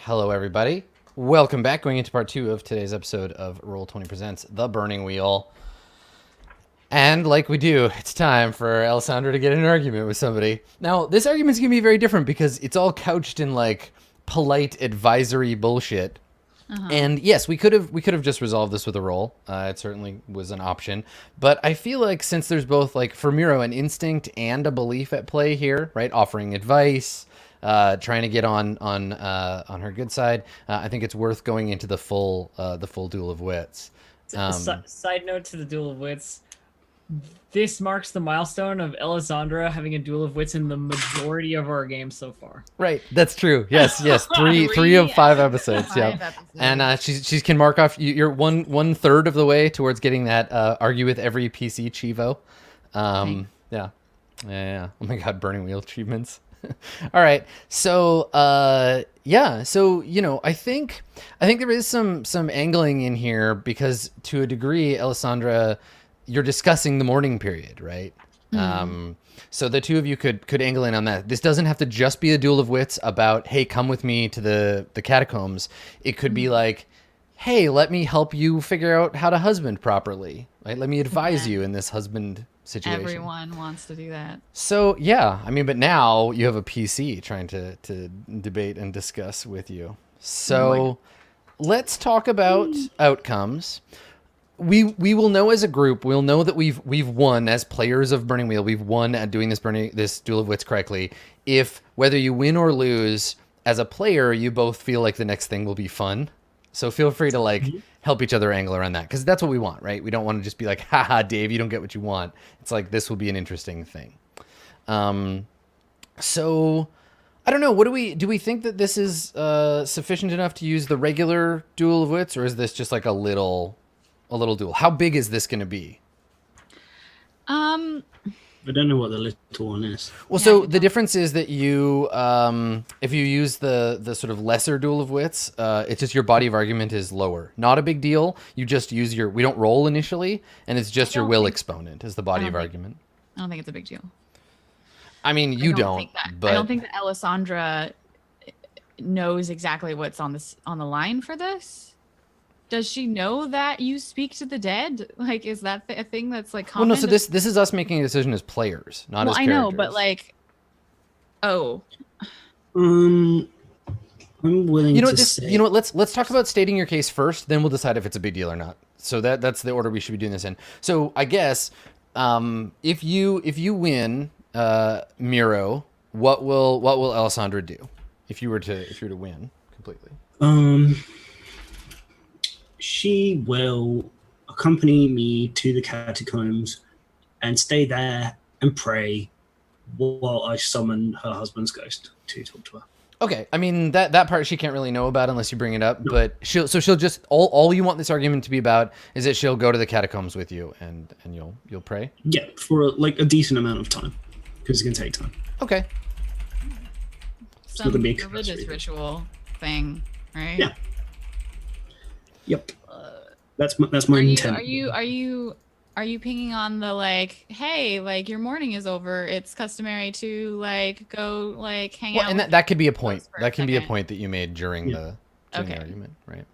Hello, everybody. Welcome back. Going into part 2 of today's episode of Roll20 Presents The Burning Wheel. And like we do, it's time for Alessandra to get in an argument with somebody. Now, this argument's going to be very different because it's all couched in like polite advisory bullshit. And yes, we could have just resolved this with a roll. It certainly was an option, but I feel like since there's both like for Miro an instinct and a belief at play here, right? Offering advice, trying to get on her good side. I think it's worth going into the full Duel of Wits. Side note to the Duel of Wits. This marks the milestone of Alessandra having a Duel of Wits in the majority of our games so far. Right, that's true. Yes, three of 5 episodes. Yeah, and she can mark off. You're one third of the way towards getting that argue with every PC Chivo. Yeah. Oh my God, burning wheel achievements. All right, so so I think there is some angling in here because to a degree, Alessandra, you're discussing the mourning period, right? So the two of you could angle in on that. This doesn't have to just be a Duel of Wits about, hey, come with me to the catacombs. It could be like, hey, let me help you figure out how to husband properly, right? Let me advise you in this husband situation. Everyone wants to do that. So yeah, I mean, but now you have a PC trying to debate and discuss with you. So let's talk about outcomes. We will know as a group. We'll know that we've won as players of Burning Wheel. We've won at doing this Duel of Wits correctly. If whether you win or lose as a player, you both feel like the next thing will be fun. So feel free to like help each other angle around that because that's what we want, right? We don't want to just be like, haha, Dave, you don't get what you want. It's like this will be an interesting thing. So I don't know. What do we think that this is sufficient enough to use the regular Duel of Wits, or is this just like a little duel? How big is this going to be? I don't know what the little one is. Well, yeah, so the difference is that you, if you use the sort of lesser Duel of Wits, it's just your body of argument is lower. Not a big deal. You just use we don't roll initially, and it's just your will exponent is the body of argument. I don't think it's a big deal. I mean, you don't. But I don't think that Alessandra knows exactly what's on the line for this. Does she know that you speak to the dead? Like, is that a thing that's like common? Well, no. So this is us making a decision as players, not as characters. I know, but like, I'm willing to say. You know what? Let's talk about stating your case first, then we'll decide if it's a big deal or not. So that's the order we should be doing this in. So I guess if you win, Miro, what will Alessandra do if you were to win completely? She will accompany me to the catacombs and stay there and pray while I summon her husband's ghost to talk to her. Okay, I mean that part she can't really know about unless you bring it up. No. But she'll just all you want this argument to be about is that she'll go to the catacombs with you and you'll pray. Yeah, for like a decent amount of time because it can take time. Okay. Some religious ritual thing, right? Yeah. Yep. That's my intent. Are you pinging on the like, hey, like your morning is over. It's customary to like go like hang out. And that could be a point. That can be a point that you made during the argument, right?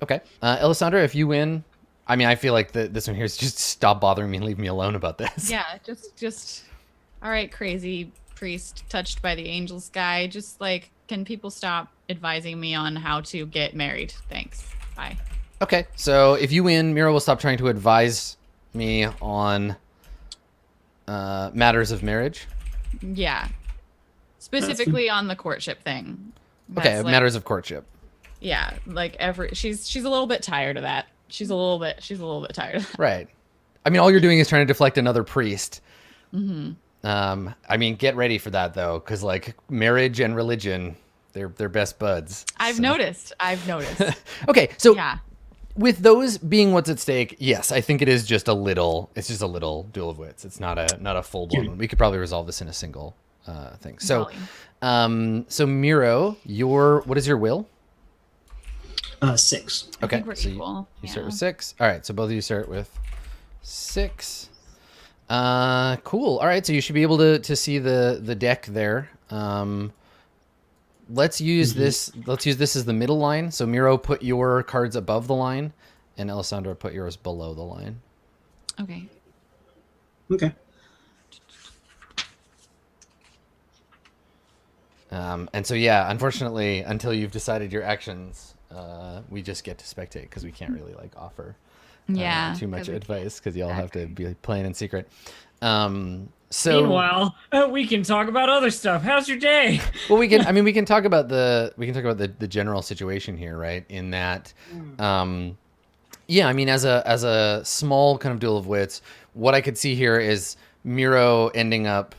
Okay. Alessandra, if you win, I mean, I feel like this one here is just stop bothering me and leave me alone about this. Yeah, just all right, crazy priest touched by the angel sky. Just like, can people stop advising me on how to get married? Thanks. Bye. Okay, so if you win, Mira will stop trying to advise me on matters of marriage. Yeah, specifically on the courtship thing. Okay, like, matters of courtship. Yeah, like she's a little bit tired of that. She's a little bit tired of that. Right. I mean, all you're doing is trying to deflect another priest. Mm-hmm. I mean, get ready for that though, because like marriage and religion, they're best buds. I've noticed. Okay, so yeah. With those being what's at stake, yes, I think it's just a little Duel of Wits. It's not a full blown one. We could probably resolve this in a single thing. So, so Miro, what is your will? 6. Okay, I think we're equal. You start with 6. All right, so both of you start with 6. Cool. All right, so you should be able to see the deck there. let's use this. Let's use this as the middle line. So Miro, put your cards above the line, and Alessandra, put yours below the line. Okay. Okay. And so, yeah, unfortunately, until you've decided your actions, we just get to spectate because we can't really like offer too much advice because y'all have to be playing in secret. So meanwhile, we can talk about other stuff. How's your day? Well, we can. I mean, we can talk about the general situation here, right? In that, yeah. I mean, as a small kind of duel of wits, what I could see here is Miro ending up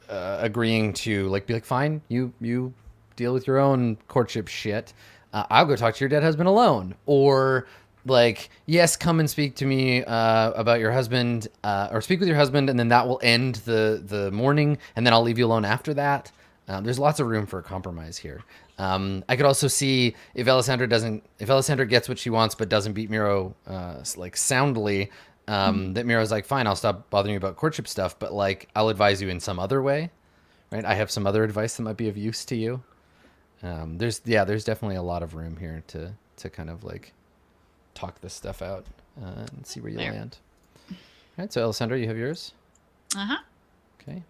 agreeing to like be like, fine, you deal with your own courtship shit. I'll go talk to your dead husband alone, or like, yes, come and speak to me about your husband, or speak with your husband, and then that will end the morning, and then I'll leave you alone after that. There's lots of room for a compromise here. I could also see if Alessandra gets what she wants but doesn't beat Miro like soundly, that Miro's like, fine, I'll stop bothering you about courtship stuff, but like I'll advise you in some other way, right? I have some other advice that might be of use to you. There's definitely a lot of room here to kind of like talk this stuff out and see where you land. All right, so Alessandra, you have yours. Okay.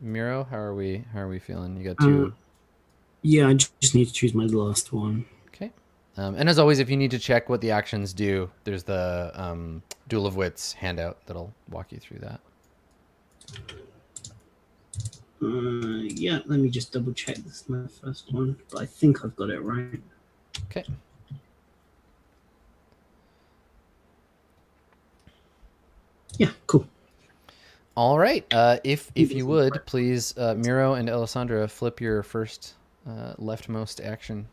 Miro, how are we feeling? You got two. Yeah, I just need to choose my last one. Okay. And as always, if you need to check what the actions do, there's the Duel of Wits handout that'll walk you through that. Yeah, let me just double check. This is my first one, but I think I've got it right. Okay. Yeah, cool. All right. If you would, please, Miro and Alessandra, flip your first leftmost action.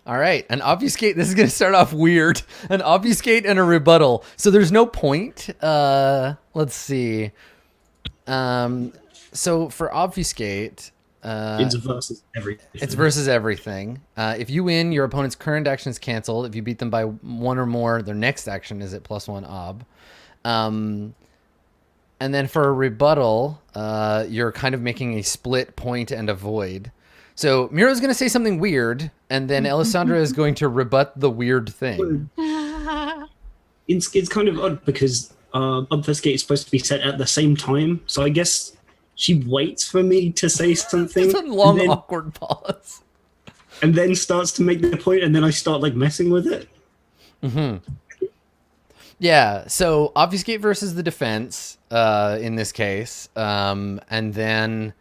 All right. An obfuscate. This is going to start off weird. An obfuscate and a rebuttal. So there's no point. Let's see. So for obfuscate... it's versus everything. It's versus everything. If you win, your opponent's current action is canceled. If you beat them by one or more, their next action is at +1 ob. And then for a rebuttal, you're kind of making a split point and a void. So Miro's going to say something weird, and then Alessandra is going to rebut the weird thing. It's kind of odd because obfuscate is supposed to be set at the same time, so I guess she waits for me to say something. It's a long, awkward pause. And then starts to make the point, and then I start like messing with it. Yeah, so obfuscate versus the defense in this case. And then,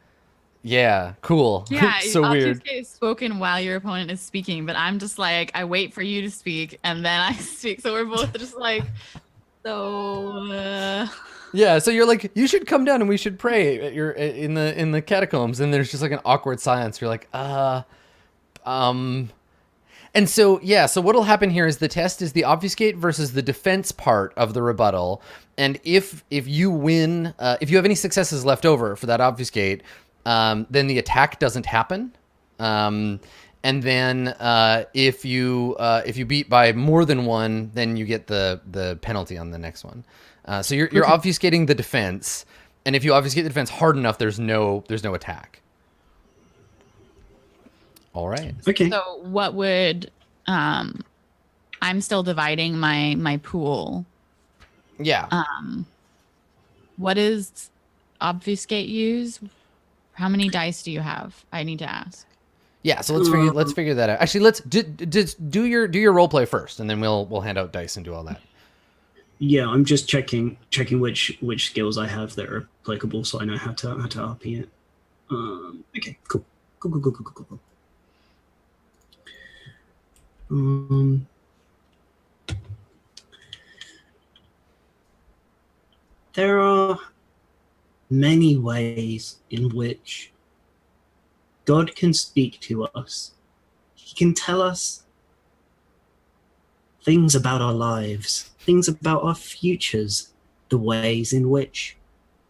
yeah, cool. Yeah, so weird. Obfuscate is spoken while your opponent is speaking, but I'm just like, I wait for you to speak, and then I speak. So we're both just like, so... Yeah, so you're like, you should come down and we should pray. You're in the catacombs, and there's just like an awkward silence. You're like, And so, yeah, so what'll happen here is the test is the obfuscate versus the defense part of the rebuttal. And if you win, if you have any successes left over for that obfuscate, then the attack doesn't happen. And then if you beat by more than one, then you get the penalty on the next one. So you're obfuscating the defense, and if you obfuscate the defense hard enough, there's no attack. All right. Okay. So what would I'm still dividing my pool. Yeah. What does obfuscate use? How many dice do you have? I need to ask. Yeah, so let's figure that out. Actually, let's do your role play first, and then we'll hand out dice and do all that. Yeah, I'm just checking which skills I have that are applicable, so I know how to RP it. Okay, cool. There are many ways in which God can speak to us. He can tell us things about our lives, things about our futures, the ways in which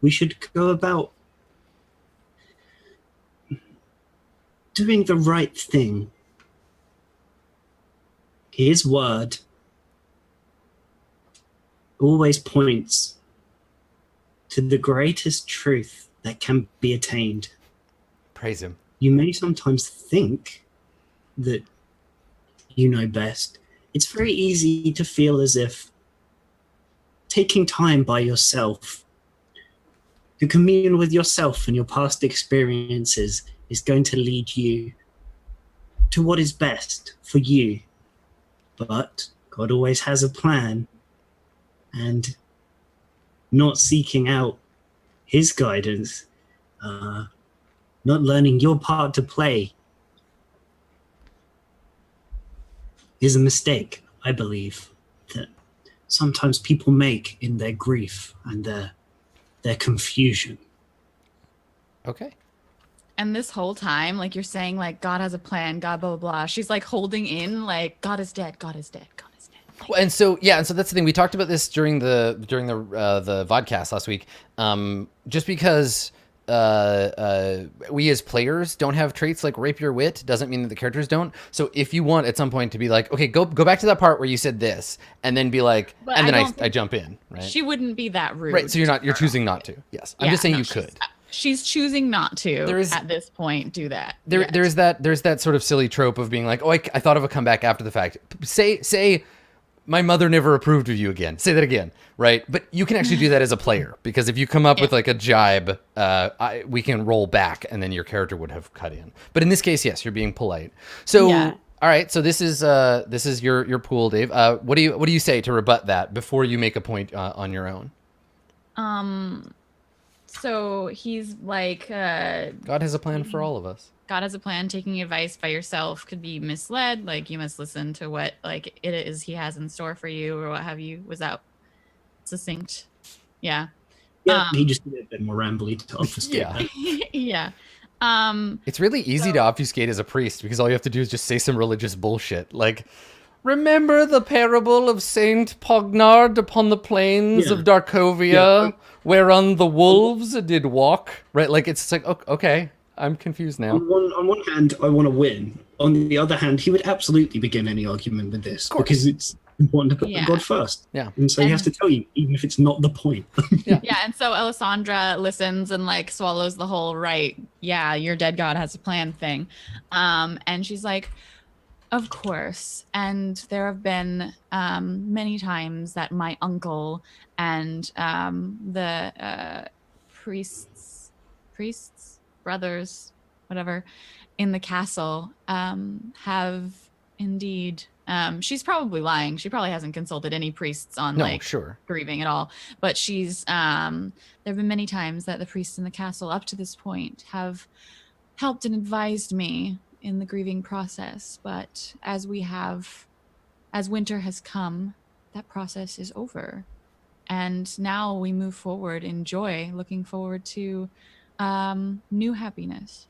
we should go about doing the right thing. His word always points to the greatest truth that can be attained, Praise him. You may sometimes think that you know best. It's very easy to feel as if taking time by yourself to commune with yourself and your past experiences is going to lead you to what is best for you. But God always has a plan, and not seeking out his guidance, not learning your part to play is a mistake, I believe, that sometimes people make in their grief and their confusion. Okay. And this whole time, like you're saying, like God has a plan, God blah blah blah. She's like holding in, like God is dead, God is dead, God is dead. Like, Well, and so that's the thing. We talked about this during the vodcast last week. Just because we as players don't have traits like rapier wit doesn't mean that the characters don't. So if you want at some point to be like, okay, go back to that part where you said this, and then be like, But and then I I don't jump in, right? she wouldn't be that rude. Right. So you're choosing not to. Yes. I'm just saying no, you could. She's choosing not to There is- at this point do that. There's that sort of silly trope of being like, oh, I thought of a comeback after the fact. Say my mother never approved of you again. Say that again, right? But you can actually do that as a player, because if you come up with like a jibe, we can roll back, and then your character would have cut in. But in this case, yes, you're being polite. So, Yeah. all right. So this is your pool, Dave. What do you say to rebut that before you make a point on your own? So he's like, God has a plan for all of us. God has a plan. Taking advice by yourself could be misled. Like you must listen to what like it is he has in store for you, or what have you. Was that succinct? Yeah. Yeah, he just did a bit more rambly to obfuscate Yeah. that. Yeah. It's really easy to obfuscate as a priest, because all you have to do is just say some religious bullshit. Like, remember the parable of Saint Pognard upon the plains of Darkovia, whereon the wolves did walk? Right? Like, it's like, okay, I'm confused now. On one hand, I want to win. On the other hand, he would absolutely begin any argument with this, because it's important to put God first. Yeah. And so he has to tell you, even if it's not the point. Yeah, and so Alessandra listens and like swallows the whole right. Yeah, your dead God has a plan thing. And she's like, of course. And there have been many times that my uncle and the priests, brothers, whatever, in the castle have indeed. She's probably lying. She probably hasn't consulted any priests on grieving at all. But she's there have been many times that the priests in the castle up to this point have helped and advised me in the grieving process. But as winter has come, that process is over. And now we move forward in joy, looking forward to new happiness.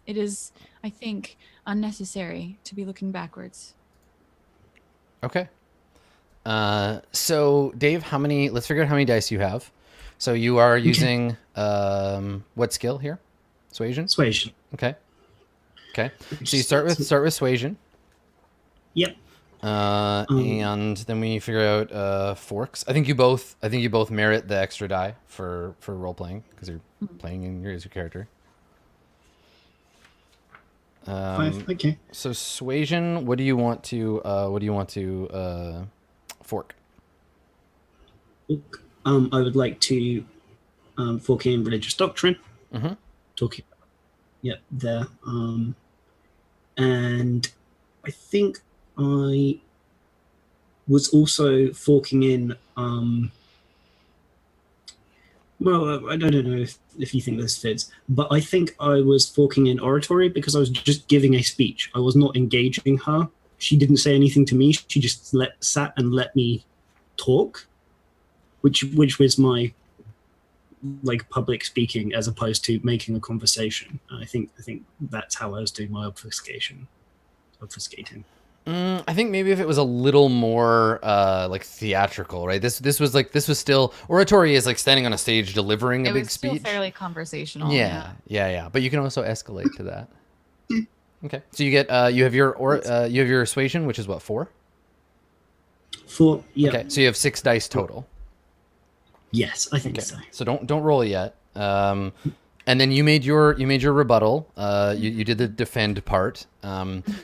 It is, I think, unnecessary to be looking backwards. Okay. So Dave, let's figure out how many dice you have. So you are using, what skill here? Suasion? Suasion. Okay. So you start with Suasion. Yep. And then we figure out forks. I think you both merit the extra die for role playing, because you're playing as your character. 5. Okay. So Suasion, what do you want to fork? I would like to fork in religious doctrine. Mm-hmm. Talking. Yep, there. And I think I was also forking in. Well, I don't know if you think this fits, but I think I was forking in oratory, because I was just giving a speech. I was not engaging her. She didn't say anything to me. She just sat and let me talk, which was my like public speaking, as opposed to making a conversation. I think that's how I was doing my obfuscating. I think maybe if it was a little more like theatrical, right? This was still, oratory is like standing on a stage delivering a big speech. It was still fairly conversational. Yeah. But you can also escalate to that. Okay. So you get you have your suasion, which is what, 4? 4. Yeah. Okay. So you have 6 dice total. Yes, I think so. So don't roll it yet. And then you made your rebuttal. You did the defend part.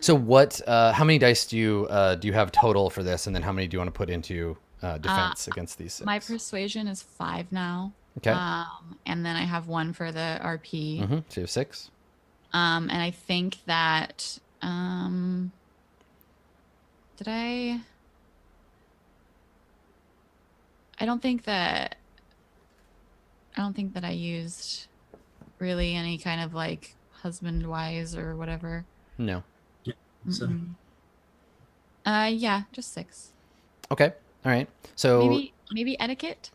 So what? How many dice do you have total for this? And then how many do you want to put into defense against these 6? My persuasion is 5 now. Okay. And then I have 1 for the RP. Mm-hmm. So you have 6. And I think that did I don't think that I used really any kind of like husband wise or whatever. No. Yeah. So Yeah, just 6. Okay. All right. So Maybe etiquette.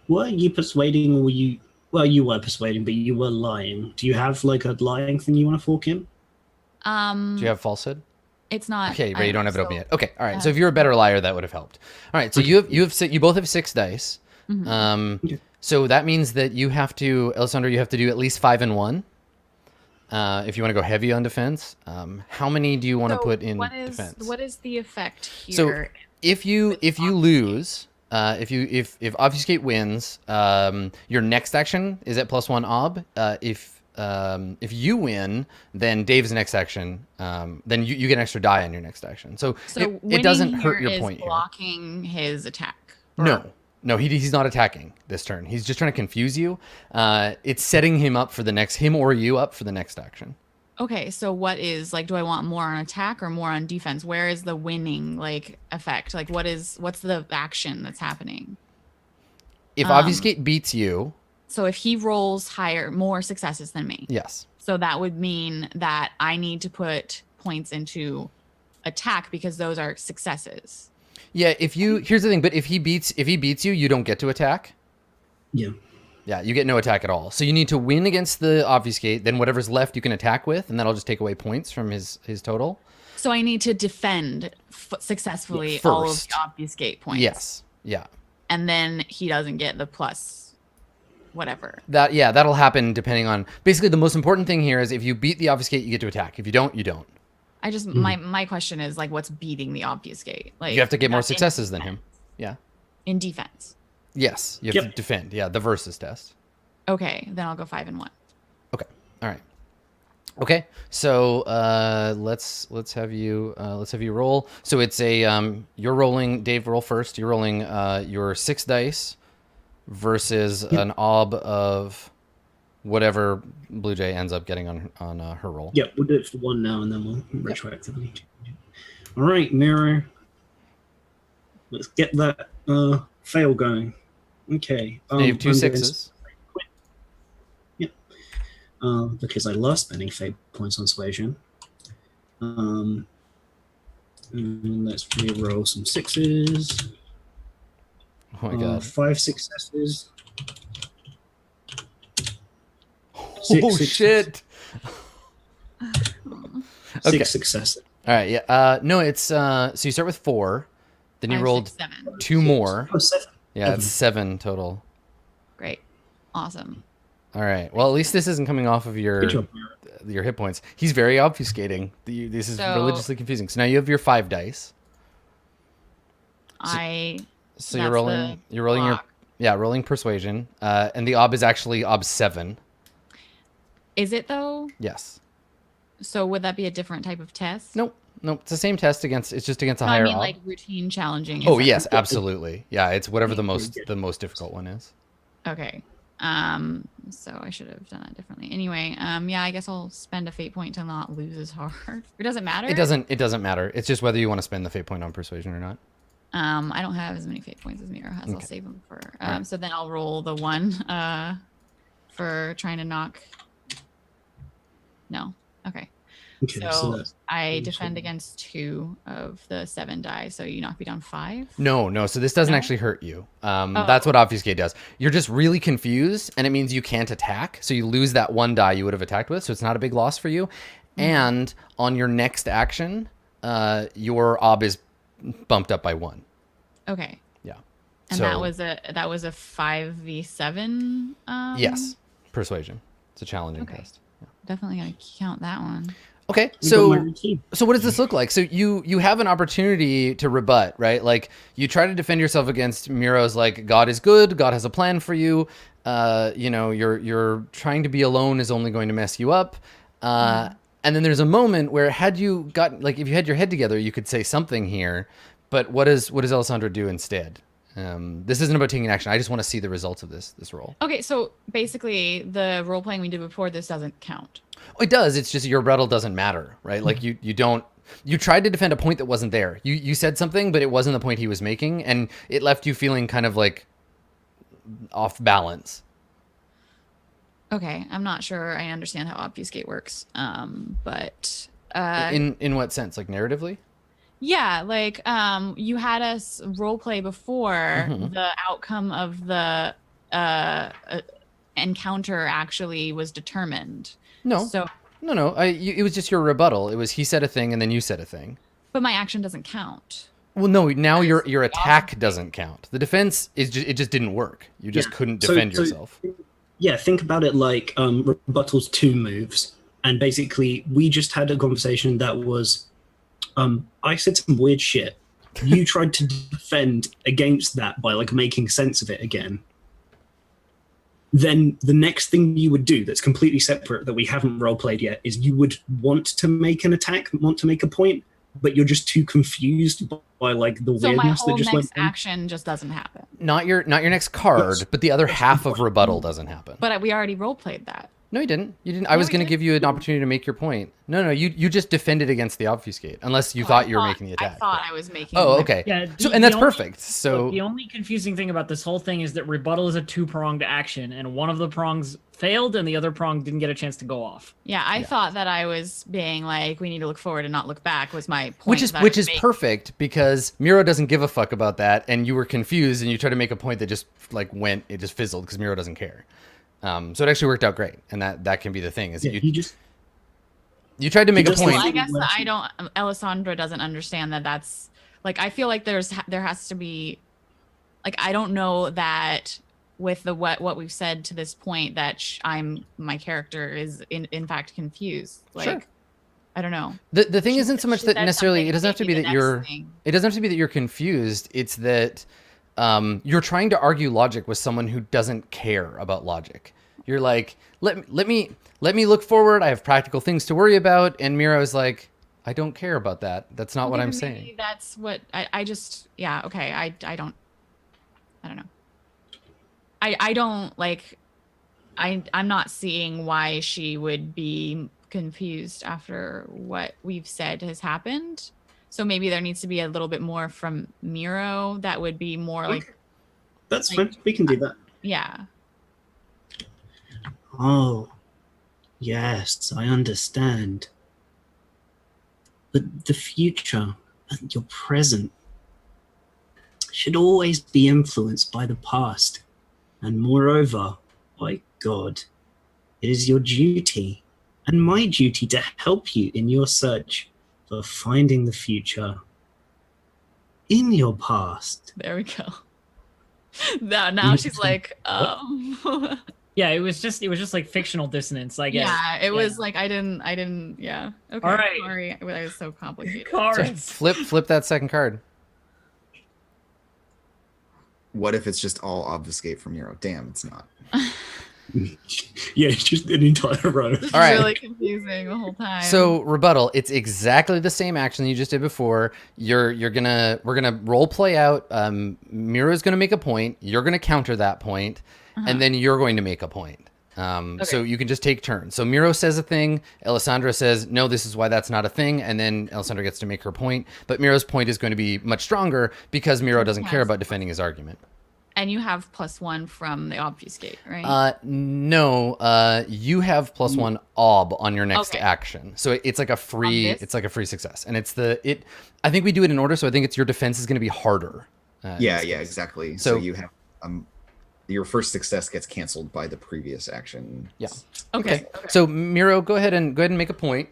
were you persuading, or were you? Well, you were persuading, but you were lying. Do you have like a lying thing you want to fork in? do you have falsehood? It's not. Okay, right. You don't have it open yet. Okay. All right. uh, So if you're a better liar, that would have helped. All right. So you both have 6 dice. Mhm. So that means that you have to, Alessandro, you have to do at least 5 and 1. If you want to go heavy on defense, how many do you want to put in defense? What is the effect here? So if you lose, if obfuscate wins, your next action is at +1 ob. If you win, then Dave's next action, then you get an extra die on your next action. So it doesn't hurt your point here. Blocking his attack. No, he's not attacking this turn. He's just trying to confuse you. It's setting him up for him or you up for the next action. Okay, so what is like? Do I want more on attack or more on defense? Where is the winning like effect? Like, what's the action that's happening? If obfuscate beats you, so if he rolls more successes than me, yes. So that would mean that I need to put points into attack because those are successes. Yeah, here's the thing, but if he beats you, you don't get to attack. Yeah. Yeah, you get no attack at all. So you need to win against the obfuscate, then whatever's left you can attack with, and that'll just take away points from his total. So I need to defend successfully all of the obfuscate points. Yes. Yeah. And then he doesn't get the plus whatever. That'll happen depending on, basically the most important thing here is if you beat the obfuscate, you get to attack. If you don't, you don't. I just my question is like, what's beating the obfuscate? Like you have to get more successes than him. Yeah. In defense. Yes, you have to defend. Yeah, the versus test. Okay, then I'll go 5 and 1. Okay. All right. Okay. So let's have you roll. So it's you're rolling. Dave, roll first. You're rolling your 6 dice versus an ob of whatever Blue Jay ends up getting on her roll. Yeah, we'll do it for 1 now, and then we'll retroactively change it. All right, Mirror. Let's get that fail going. Okay. So you have 2 6s. Yep. Because I love spending fate points on Suasion. And let's re-roll some 6s. Oh my god. 5 successes. Oh shit. 6 successes. All right. Yeah. No, it's so you start with 4, then you 5, rolled 6, 7. 2 more. Oh, 7. Yeah, it's 7 total. Great. Awesome. All right. Well, at least this isn't coming off of your hit points. He's very obfuscating. This is religiously confusing. So now you have your 5 dice. So you're rolling rolling persuasion. And the ob is actually ob 7. Is it though? Yes. So would that be a different type of test? Nope. It's the same test it's just against a higher ob. Like routine challenging. Oh yes, absolutely. Yeah, it's whatever the most difficult one is. Okay. So I should have done that differently. Anyway, yeah, I guess I'll spend a fate point to not lose as hard. It doesn't matter. It doesn't matter. It's just whether you want to spend the fate point on persuasion or not. I don't have as many fate points as Mira has. Okay. I'll save them for so then I'll roll the 1 for trying to knock. No. Okay. So I defend against 2 of the 7 die. So you knock me down 5? No. So this doesn't actually hurt you. That's what obfuscate does. You're just really confused, and it means you can't attack. So you lose that 1 die you would have attacked with. So it's not a big loss for you. And on your next action, your ob is bumped up by 1. Okay. Yeah. And so, that was a 5v7. Yes. Persuasion. It's a challenging test. Definitely gonna count that one. Okay, We've got my so routine. what does this look like? So you have an opportunity to rebut, right? Like you try to defend yourself against Miro's like God is good, God has a plan for you. You know, you're trying to be alone is only going to mess you up. And then there's a moment where had you got like if you had your head together, you could say something here. But what does Alessandra do instead? This isn't about taking action. I just want to see the results of this roll. Okay, so basically the role playing we did before this doesn't count. Oh, it does. It's just your rebuttal doesn't matter, right? Like you don't. You tried to defend a point that wasn't there. You said something, but it wasn't the point he was making, and it left you feeling kind of like off balance. Okay, I'm not sure I understand how obfuscate works. But In what sense? Like narratively? yeah, like you had us role play before the outcome of the encounter actually was determined. No. So No. It was just your rebuttal. It was he said a thing and then you said a thing. but my action doesn't count. Well, no. Now your attack doesn't count. The defense is it just didn't work. You just couldn't defend yourself. Yeah, think about it like rebuttal's 2 moves, and basically we just had a conversation that was, I said some weird shit. You tried to defend against that by like making sense of it again. Then the next thing you would do that's completely separate that we haven't role played yet is you would want to make an attack, want to make a point, but you're just too confused by like the So my weirdness whole that just next went on. action just doesn't happen. Not your next card, but the other half of rebuttal doesn't happen. But we already role played that. No, you didn't. You didn't. I was we going to did. give you an opportunity to make your point. No. You just defended against the obfuscate, unless you thought you were making the attack. I thought I was making. Oh, okay. Yeah, And that's perfect. So Look, the only confusing thing about this whole thing is that rebuttal is a 2-pronged action, and one of the prongs failed, and the other prong didn't get a chance to go off. Yeah, I thought that I was being like, we need to look forward and not look back was my point. which is perfect because Miro doesn't give a fuck about that, and you were confused, and you tried to make a point that just like it just fizzled because Miro doesn't care. So it actually worked out great, and that can be the thing is Yeah, you tried to make a just point. Well, I guess that I don't. Alessandra doesn't understand that. That's like I feel like there has to be, like I don't know that with the what we've said to this point that my character is in fact confused. Like Sure. I don't know. The thing isn't so much She that said necessarily something, it doesn't have to be maybe that the next thing. it doesn't have to be that you're confused. It's that you're trying to argue logic with someone who doesn't care about logic. You're like, let me look forward. I have practical things to worry about, and Miro's like, I don't care about that. That's not what I'm saying. Maybe that's what I just okay. I don't know. I don't like. I'm not seeing why she would be confused after what we've said has happened. So maybe there needs to be a little bit more from Miro that would be more like. That's fine. We can do that. Yeah. Oh, yes, I understand. But the future and your present should always be influenced by the past. And moreover, by God, it is your duty and my duty to help you in your search for finding the future in your past. There we go. Now she's like, Yeah, it was just like fictional dissonance, I guess. yeah, it was like I didn't. Yeah. Okay. All right. Sorry, it was so complicated. So Cards. flip that second card. What if it's just all obfuscate from Miro? Damn, it's not. Yeah, it's just an entire row. This is All right. really confusing the whole time. So rebuttal, it's exactly the same action you just did before. We're gonna role play out. Miro's gonna make a point. You're gonna counter that point, and then you're going to make a point. So you can just take turns. So Miro says a thing. Alessandra says, no, this is why that's not a thing. And then Alessandra gets to make her point. But Miro's point is going to be much stronger because Miro doesn't care about defending his argument. And you have +1 from the obfuscate, right? No, you have +1 ob on your next Okay. action. So it's like a free, this? it's like a free success. And I think we do it in order. So I think your defense is going to be harder. Yeah, exactly. So- So you have your first success gets canceled by the previous action. Yeah. Okay. So Miro, go ahead and make a point.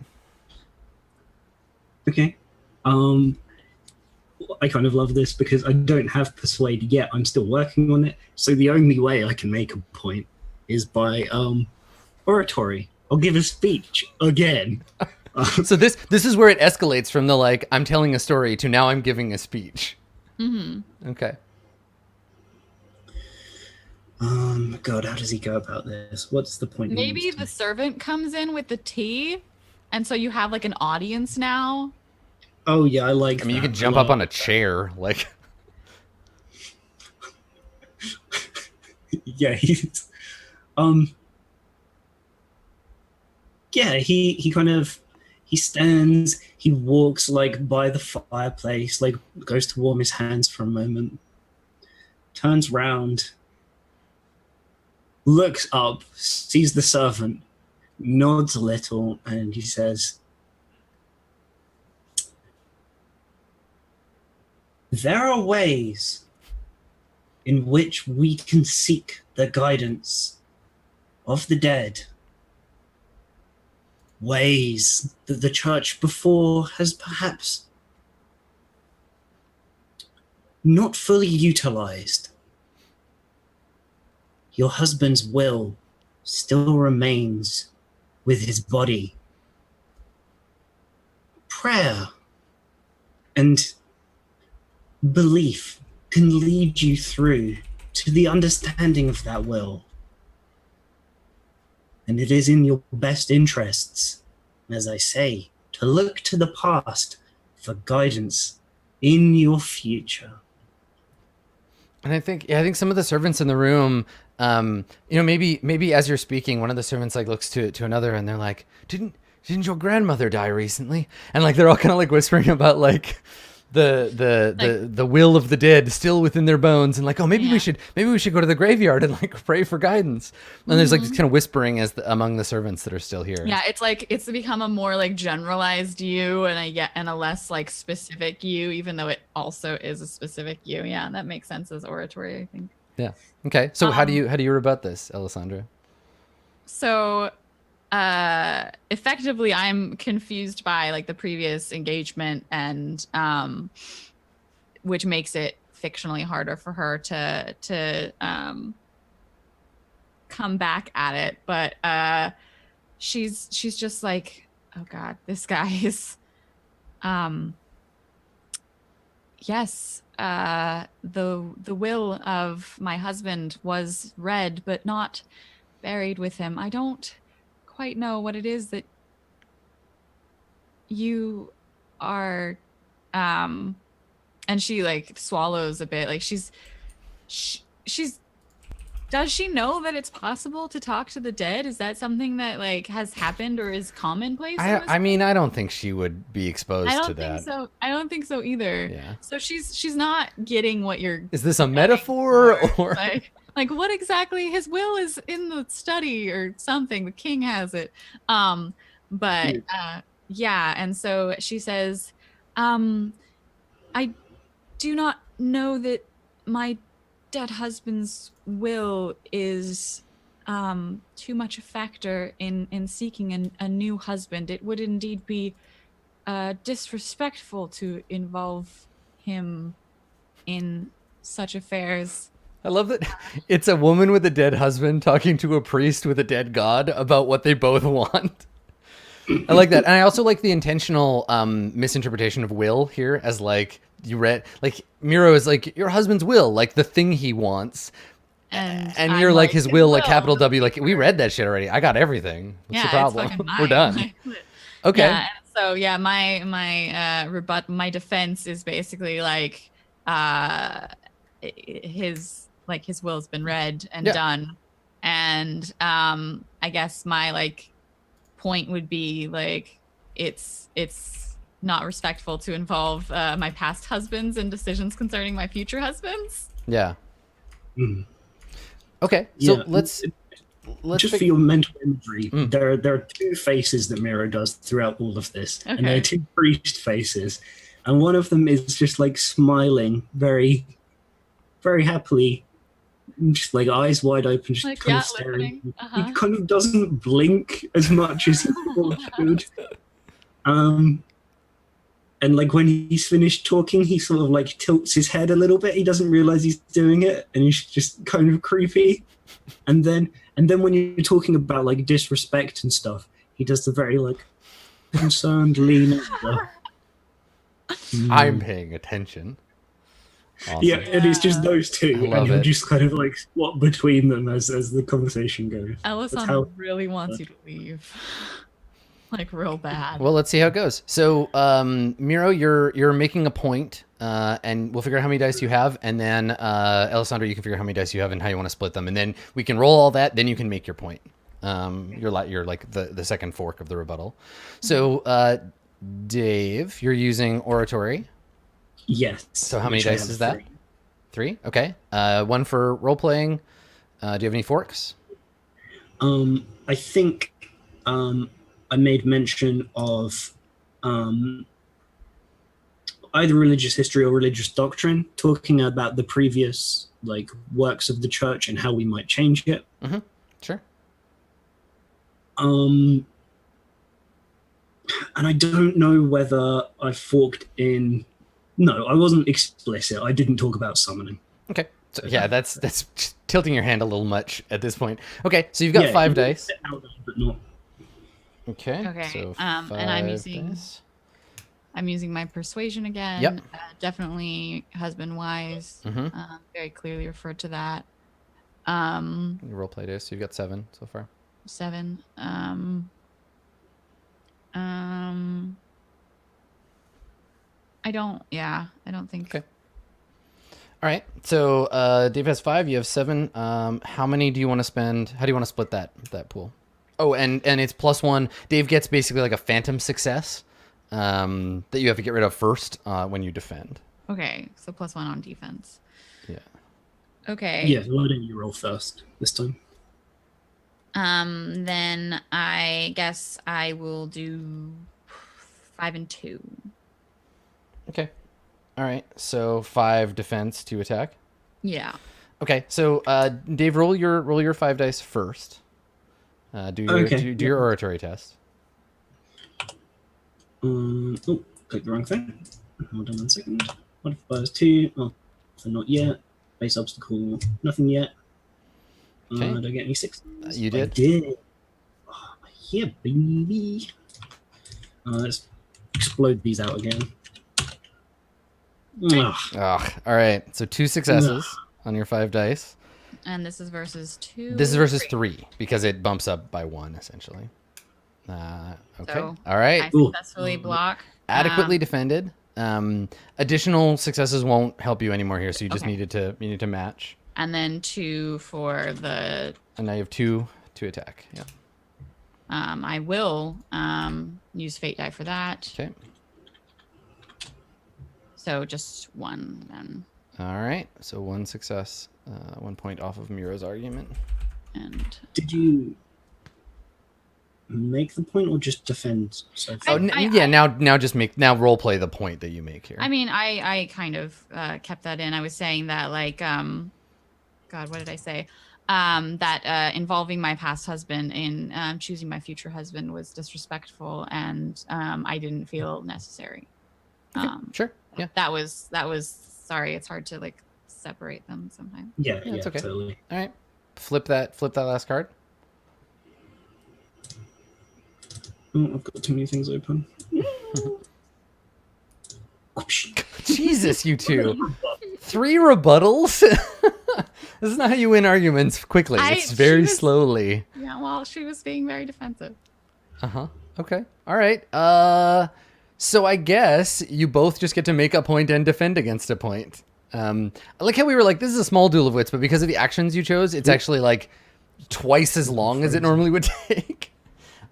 Okay. I kind of love this because I don't have persuade yet. I'm still working on it. So the only way I can make a point is by oratory. I'll give a speech again. So this is where it escalates from the like I'm telling a story to now I'm giving a speech. Mm-hmm. Okay. God, how does he go about this? What's the point? Maybe the servant comes in with the tea, and so you have like an audience now. Oh yeah, I like. I mean, you that. can jump up on a chair, like. Yeah, he's. Yeah, he kind of he stands, he walks like by the fireplace, like goes to warm his hands for a moment, turns round, looks up, sees the servant, nods a little, and he says, "There are ways in which we can seek the guidance of the dead. Ways that the church before has perhaps not fully utilized. Your husband's will still remains with his body. Prayer and belief can lead you through to the understanding of that will. And it is in your best interests, as I say, to look to the past for guidance in your future." And I think some of the servants in the room, maybe as you're speaking, one of the servants like looks to another and they're like, didn't your grandmother die recently? And like they're all kind of like whispering about like the will of the dead still within their bones, and like, oh, maybe we should go to the graveyard and like pray for guidance. And there's like this kind of whispering among the servants that are still here. Yeah, it's become a more like generalized you and a less like specific you, even though it also is a specific you. Yeah, that makes sense as oratory, I think. Yeah. Okay. So how do you rebut this, Alessandra? So effectively I'm confused by like the previous engagement and which makes it fictionally harder for her to come back at it, but she's just like, oh god, this guy is yes, the will of my husband was read but not buried with him. I don't quite know what it is that you are and she like swallows a bit, like she's does she know that it's possible to talk to the dead? Is that something that like has happened or is commonplace? I mean, I don't think she would be exposed to that. I don't think so either. Yeah. So she's not getting what you're. Is this a metaphor or like what exactly? His will is in the study or something. The king has it. But yeah, and so she says, I do not know that my dead husband's will is too much a factor in seeking a new husband. It would indeed be disrespectful to involve him in such affairs. I love that it's a woman with a dead husband talking to a priest with a dead god about what they both want. I like that. And I also like the intentional misinterpretation of will here as like you read, like Miro is like your husband's will, like the thing he wants. And you're like his will, like capital W, like we read that shit already. I got everything. What's the problem? We're done. Okay. Yeah, so yeah, my defense is basically like his will has been read and done. And I guess my like point would be like it's not respectful to involve my past husbands in decisions concerning my future husbands. Yeah. Okay, so let's just for your mental imagery, there are two faces that Miro does throughout all of this, and there are two priest faces, and one of them is just like smiling very, very happily, just like eyes wide open, just like, kind of staring. He kind of doesn't blink as much as he should. And like when he's finished talking, he sort of like tilts his head a little bit. He doesn't realize he's doing it, and he's just kind of creepy. And then when you're talking about like disrespect and stuff, he does the very like concerned Lena. I'm paying attention. Awesome. Yeah, and it's just those I two, love and you're it. just kind of like what between them as the conversation goes. Elisandra really wants you to leave. Like real bad. Well, let's see how it goes. So, Miro, you're making a point, and we'll figure out how many dice you have, and then Alessandra, you can figure out how many dice you have and how you want to split them, and then we can roll all that. Then you can make your point. You're like the second fork of the rebuttal. So, Dave, you're using oratory. Yes. So how many which I dice have is that? 3. Okay. One for role playing. Do you have any forks? I think I made mention of either religious history or religious doctrine, talking about the previous like works of the church and how we might change it. Mm-hmm. Sure. And I don't know whether I forked in. No, I wasn't explicit. I didn't talk about summoning. Okay. So, yeah, that's tilting your hand a little much at this point. Okay, so you've got 5 dice. But not. Okay. Okay. So And 5 I'm using my persuasion again. Yep. Definitely husband wise. Mm-hmm. Very clearly referred to that. Role play dice. So you've got 7 so far. 7. I don't think. Okay. All right. So Dave has 5. You have 7. How many do you want to spend? How do you want to split that pool? Oh, and it's +1. Dave gets basically like a phantom success that you have to get rid of first when you defend. Okay, so +1 on defense. Yeah. Okay. Yeah, why don't you roll first this time? Then I guess I will do 5 and 2. Okay. All right. So 5 defense, 2 attack. Yeah. Okay. So Dave, roll your 5 dice first. Do your oratory test. Oh, click the wrong thing. Hold on 1 second. Modifiers 2. Oh, so not yet. Base obstacle, nothing yet. Okay. Did I get any 6? You did. I did. Oh, yeah, baby. Let's explode these out again. Ugh. Ugh. All right. So 2 successes on your 5 dice. And this is versus 2. This is versus 3 because it bumps up by 1 essentially. Okay. So all right. I successfully block. Adequately defended. Additional successes won't help you anymore here, so you just Okay. you need to match. And then 2 for the. And now you have 2 to attack. Yeah. I will use fate die for that. Okay. So just 1 then. All right. So 1 success, 1 point off of Miro's argument. And Did you make the point or just defend so far? Now role play the point that you make here. I mean, I kind of kept that in. I was saying that like, God, what did I say? That involving my past husband in choosing my future husband was disrespectful, and I didn't feel necessary. Sure. Yeah. That was. Sorry, it's hard to like separate them sometimes. Yeah, it's okay. Totally. All right. Flip that last card. Oh, I've got too many things open. Jesus, you two. 3 rebuttals? This is not how you win arguments quickly. It's very slowly. Yeah, well, she was being very defensive. Uh-huh. Okay. All right. So I guess you both just get to make a point and defend against a point. I like how we were like, this is a small Duel of Wits, but because of the actions you chose, it's actually like twice as long as it normally would take.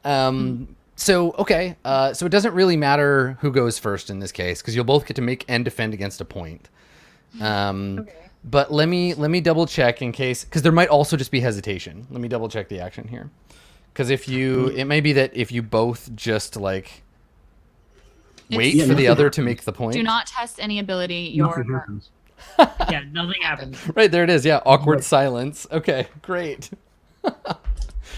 So it doesn't really matter who goes first in this case, because you'll both get to make and defend against a point. But let me double check in case, because there might also just be hesitation. Let me double check the action here, because it may be that if you both just like wait for the other to make the point. Do not test any ability. Nothing happens. Yeah, nothing happens. Right, there it is. Yeah, awkward silence. Okay, great.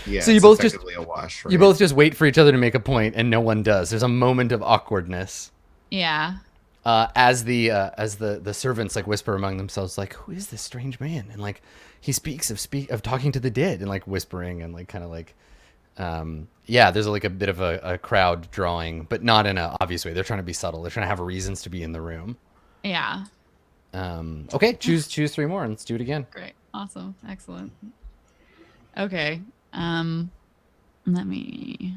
Yeah, So you it's both just effectively a wash, right? you both just wait for each other to make a point, and no one does. There's a moment of awkwardness. Yeah. As the servants like whisper among themselves, like, who is this strange man? And like he speaks of talking to the dead, and like whispering and like kind of like yeah, there's like a bit of a crowd drawing, but not in an obvious way. They're trying to be subtle. They're trying to have reasons to be in the room. Yeah. Okay, choose 3 more and let's do it again. Great. Awesome. Excellent. Okay. Let me.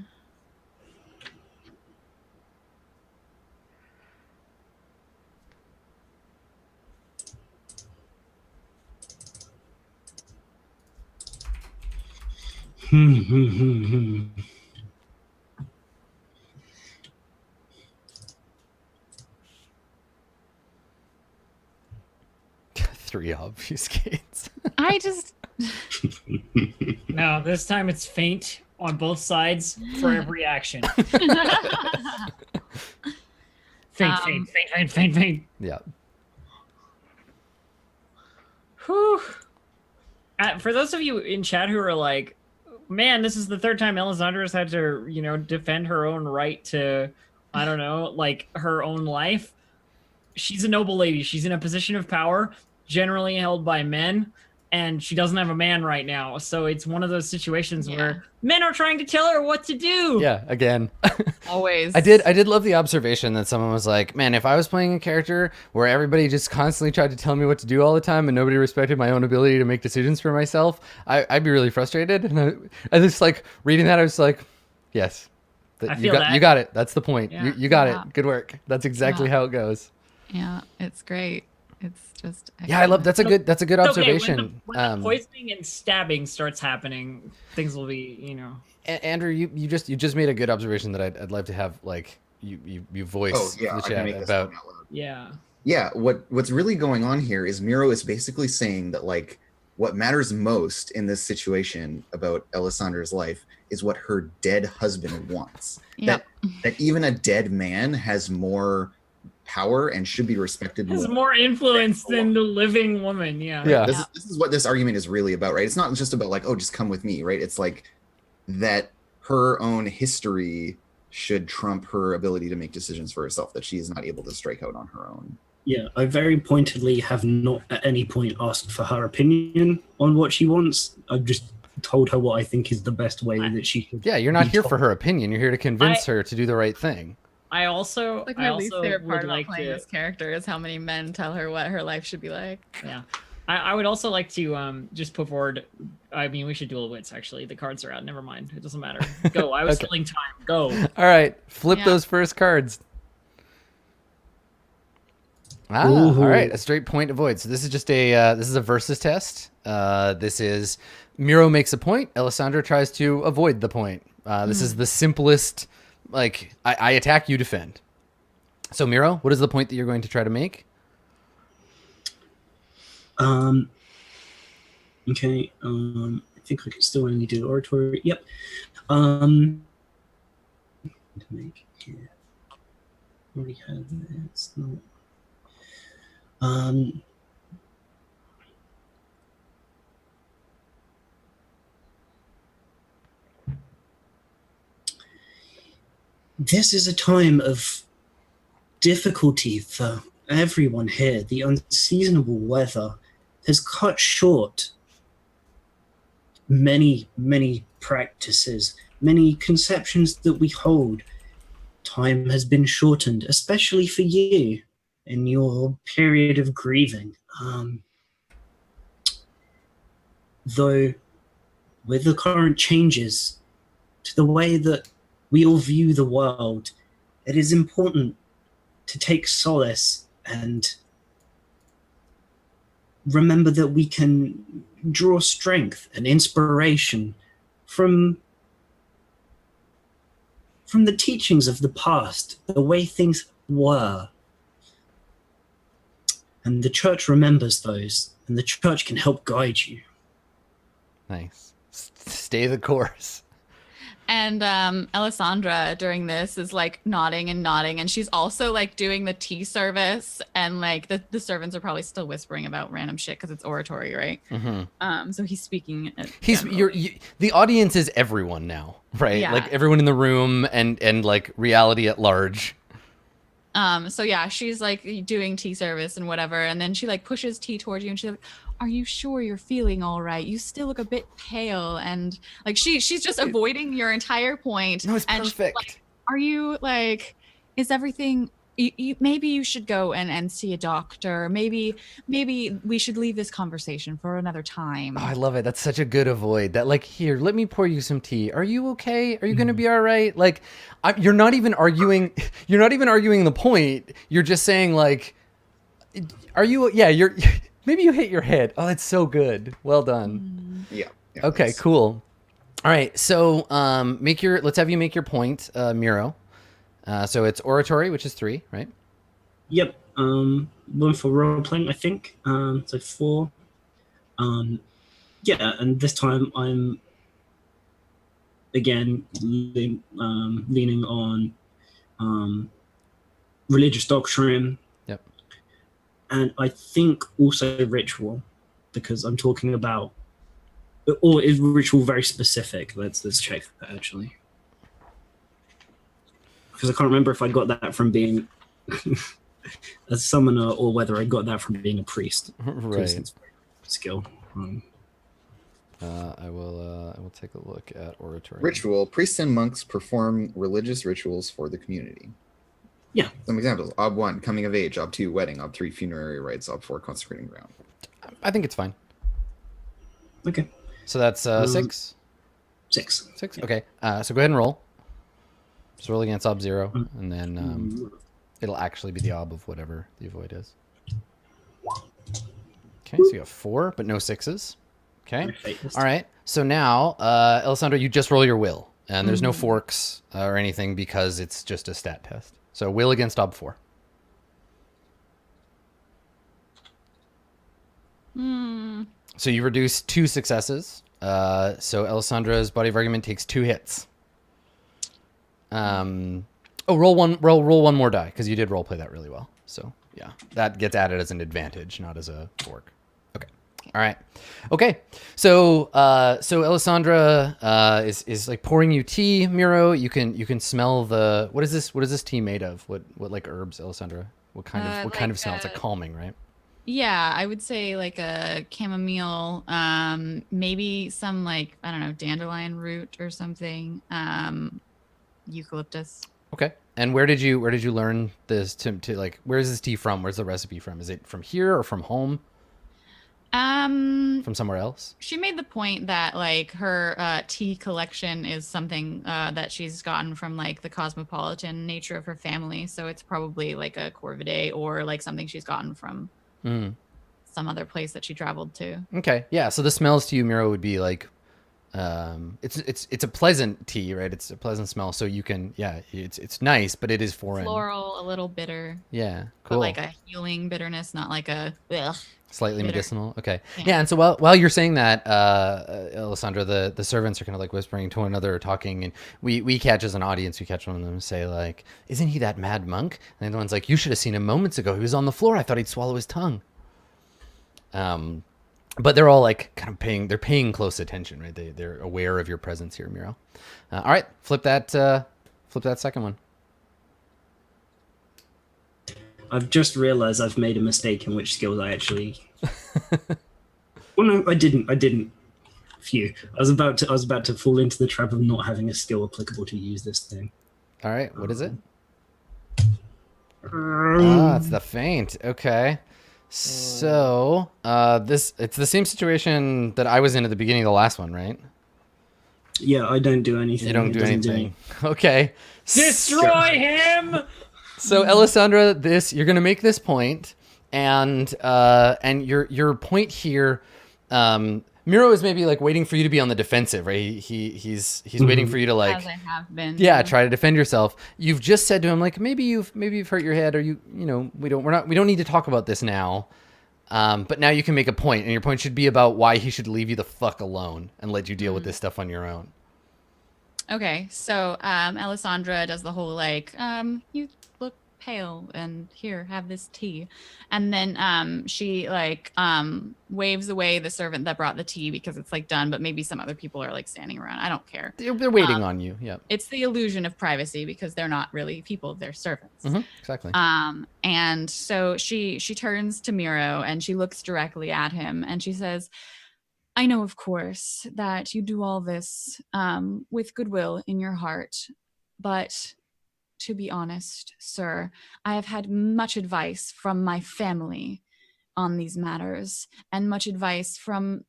Three obfuscates. I just. No, this time it's faint on both sides for every action. Faint. Yeah. Whew. For those of you in chat who are like, man, this is the third time Elisandra's had to, defend her own right to, I don't know, like her own life. She's a noble lady. She's in a position of power, generally held by men, and she doesn't have a man right now. So it's one of those situations where men are trying to tell her what to do. Yeah, again. Always. I did love the observation that someone was like, man, if I was playing a character where everybody just constantly tried to tell me what to do all the time and nobody respected my own ability to make decisions for myself, I'd be really frustrated. And I just like reading that, I was like, yes, you got it. That's the point. Yeah. You got it. Good work. That's exactly how it goes. Yeah, it's great. It's just excellent. Yeah, I love that's a good observation. Okay, when the poisoning and stabbing starts happening, things will be, Andrew, you just made a good observation that I'd love to have like you voice the I can chat make this about. one out loud. Yeah. Yeah, what's really going on here is Miro is basically saying that like what matters most in this situation about Elisandra's life is what her dead husband wants. Yep. That even a dead man has more power and should be respected Has more influence than the living woman. Yeah. Yeah. This is what this argument is really about, right? It's not just about like, oh, just come with me, right? It's like that her own history should trump her ability to make decisions for herself, that she is not able to strike out on her own. Yeah, I very pointedly have not at any point asked for her opinion on what she wants. I've just told her what I think is the best way that she could. Yeah, you're not here for her opinion. You're here to convince her to do the right thing. I also, Like my least favorite part would about like playing to. this character is how many men tell her what her life should be like. Yeah. I would also like to just put forward. I mean, we should Duel of Wits. Actually, the cards are out. Never mind. It doesn't matter. Go. I was Okay. killing time. Go. All right, flip Yeah. those first cards. Ooh. All right, a straight point avoid. So this is just a versus test. This is Miro makes a point. Elisandra tries to avoid the point. This is the simplest. Like I attack, you defend. So Miro, what is the point that you're going to try to make? Okay. I think I can still only do oratory. Yep. To make here. Already had this. No. This is a time of difficulty for everyone here. The unseasonable weather has cut short many practices, many conceptions that we hold. Time has been shortened, especially for you in your period of grieving. Though, with the current changes to the way that we all view the world, it is important to take solace and remember that we can draw strength and inspiration from the teachings of the past, the way things were. And the church remembers those, and the church can help guide you. Nice. Stay the course. And Alessandra during this is like nodding, and she's also like doing the tea service, and like the servants are probably still whispering about random shit because it's oratory, right? Mm-hmm. So he's speaking. The audience is everyone now, right? Yeah. Like everyone in the room and like reality at large. So yeah, she's like doing tea service and whatever, and then she like pushes tea towards you, and she's like, "Are you sure you're feeling all right? You still look a bit pale." And like she's just avoiding your entire point. No, it's and she's perfect. like, "Are you like? Is everything? Maybe you should go and see a doctor. Maybe we should leave this conversation for another time." Oh, I love it. That's such a good avoid. That like, here, let me pour you some tea. Are you okay? Are you gonna be all right? Like, you're not even arguing. You're not even arguing the point. You're just saying like, are you? Yeah, you're. Maybe you hit your head. Oh, it's so good. Well done. Yeah. Okay, cool. All right, so let's have you make your point, Miro. So it's oratory, which is 3, right? Yep. One for role playing, I think. So 4. Yeah, and this time I'm again leaning on religious doctrine. Yep. And I think also ritual, because I'm talking about, or is ritual very specific? Let's check that actually, because I can't remember if I got that from being a summoner or whether I got that from being a priest. Right. Skill. I will take a look at oratory. Ritual. Priests and monks perform religious rituals for the community. Yeah. Some examples. Ob 1, coming of age. Ob 2, wedding. Ob 3, funerary rites. Ob 4, consecrating ground. I think it's fine. Okay. So that's 6? 6. 6? Yeah. Okay. So go ahead and roll. Just roll against Ob 0, and then it'll actually be the Ob of whatever the avoid is. Okay, so you got 4, but no 6s. Okay. All right. So now, Alessandra, you just roll your will, and there's no forks or anything because it's just a stat test. So will against Ob 4. So you reduce 2 successes. So Alessandra's body of argument takes 2 hits. Roll one more die because you did role play that really well. So yeah, that gets added as an advantage, not as a fork. Okay. All right. Okay. So Alessandra is like pouring you tea, Miro. You can smell what is this tea made of? What like herbs, Alessandra? What kind of smell? It's like calming, right? Yeah, I would say like a chamomile, maybe some like, I don't know, dandelion root or something, eucalyptus. Okay. And where did you learn this to like, where is this tea from? Where's the recipe from? Is it from here or from home? From somewhere else? She made the point that like her tea collection is something that she's gotten from like the cosmopolitan nature of her family. So it's probably like a Corvidae or like something she's gotten from some other place that she traveled to. Okay. Yeah. So the smells to you, Miro, would be like, it's a pleasant tea, right? It's a pleasant smell. So you can, it's nice, but it is foreign. Floral, a little bitter. Yeah. Cool. But like a healing bitterness, not like a slightly bitter. Medicinal. Okay. Yeah. And so while you're saying that, Alessandra, the servants are kind of like whispering to one another or talking, and we catch as an audience, we catch one of them say like, "Isn't he that mad monk?" And the other one's like, "You should have seen him moments ago. He was on the floor. I thought he'd swallow his tongue." But they're all like kind of paying close attention, right? They're aware of your presence here, Miro. All right, flip that second one. I've just realized I've made a mistake in which skills I actually. Well, no, I didn't. Phew! I was about to fall into the trap of not having a skill applicable to use this thing. All right, what is it? It's the feint. Okay. So, it's the same situation that I was in at the beginning of the last one, right? Yeah, I don't do anything. You don't do anything. Okay. Destroy him! So, Alessandra, you're going to make this point, and your point here, Miro is maybe like waiting for you to be on the defensive, right? He's waiting for you to like, as I have been. Yeah, try to defend yourself. You've just said to him like, maybe you've hurt your head, or we don't need to talk about this now. But now you can make a point, and your point should be about why he should leave you the fuck alone and let you deal with this stuff on your own. Okay, so Alessandra does the whole like, you look pale, and here, have this tea. And then she like waves away the servant that brought the tea because it's like done, but maybe some other people are like standing around. I don't care. They're waiting on you. Yeah. It's the illusion of privacy because they're not really people, they're servants. Exactly. And so she turns to Miro and she looks directly at him and she says, I know, of course, that you do all this with goodwill in your heart, but to be honest, sir, I have had much advice from my family on these matters, and much advice from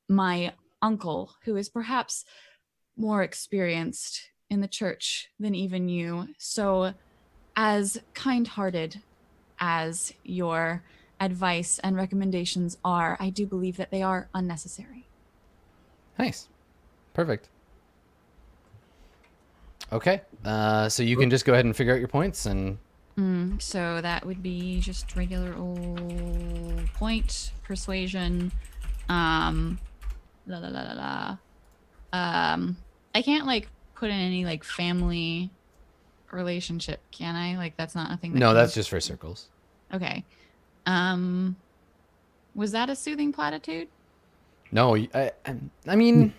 my uncle, who is perhaps more experienced in the church than even you. So, as kind-hearted as your advice and recommendations are, I do believe that they are unnecessary. Nice. Perfect. Okay. So you can just go ahead and figure out your points and... So that would be just regular old point, persuasion, I can't like put in any like family relationship, can I? Like that's not a thing. No, that's just for circles. Okay. Was that a soothing platitude? No, I mean,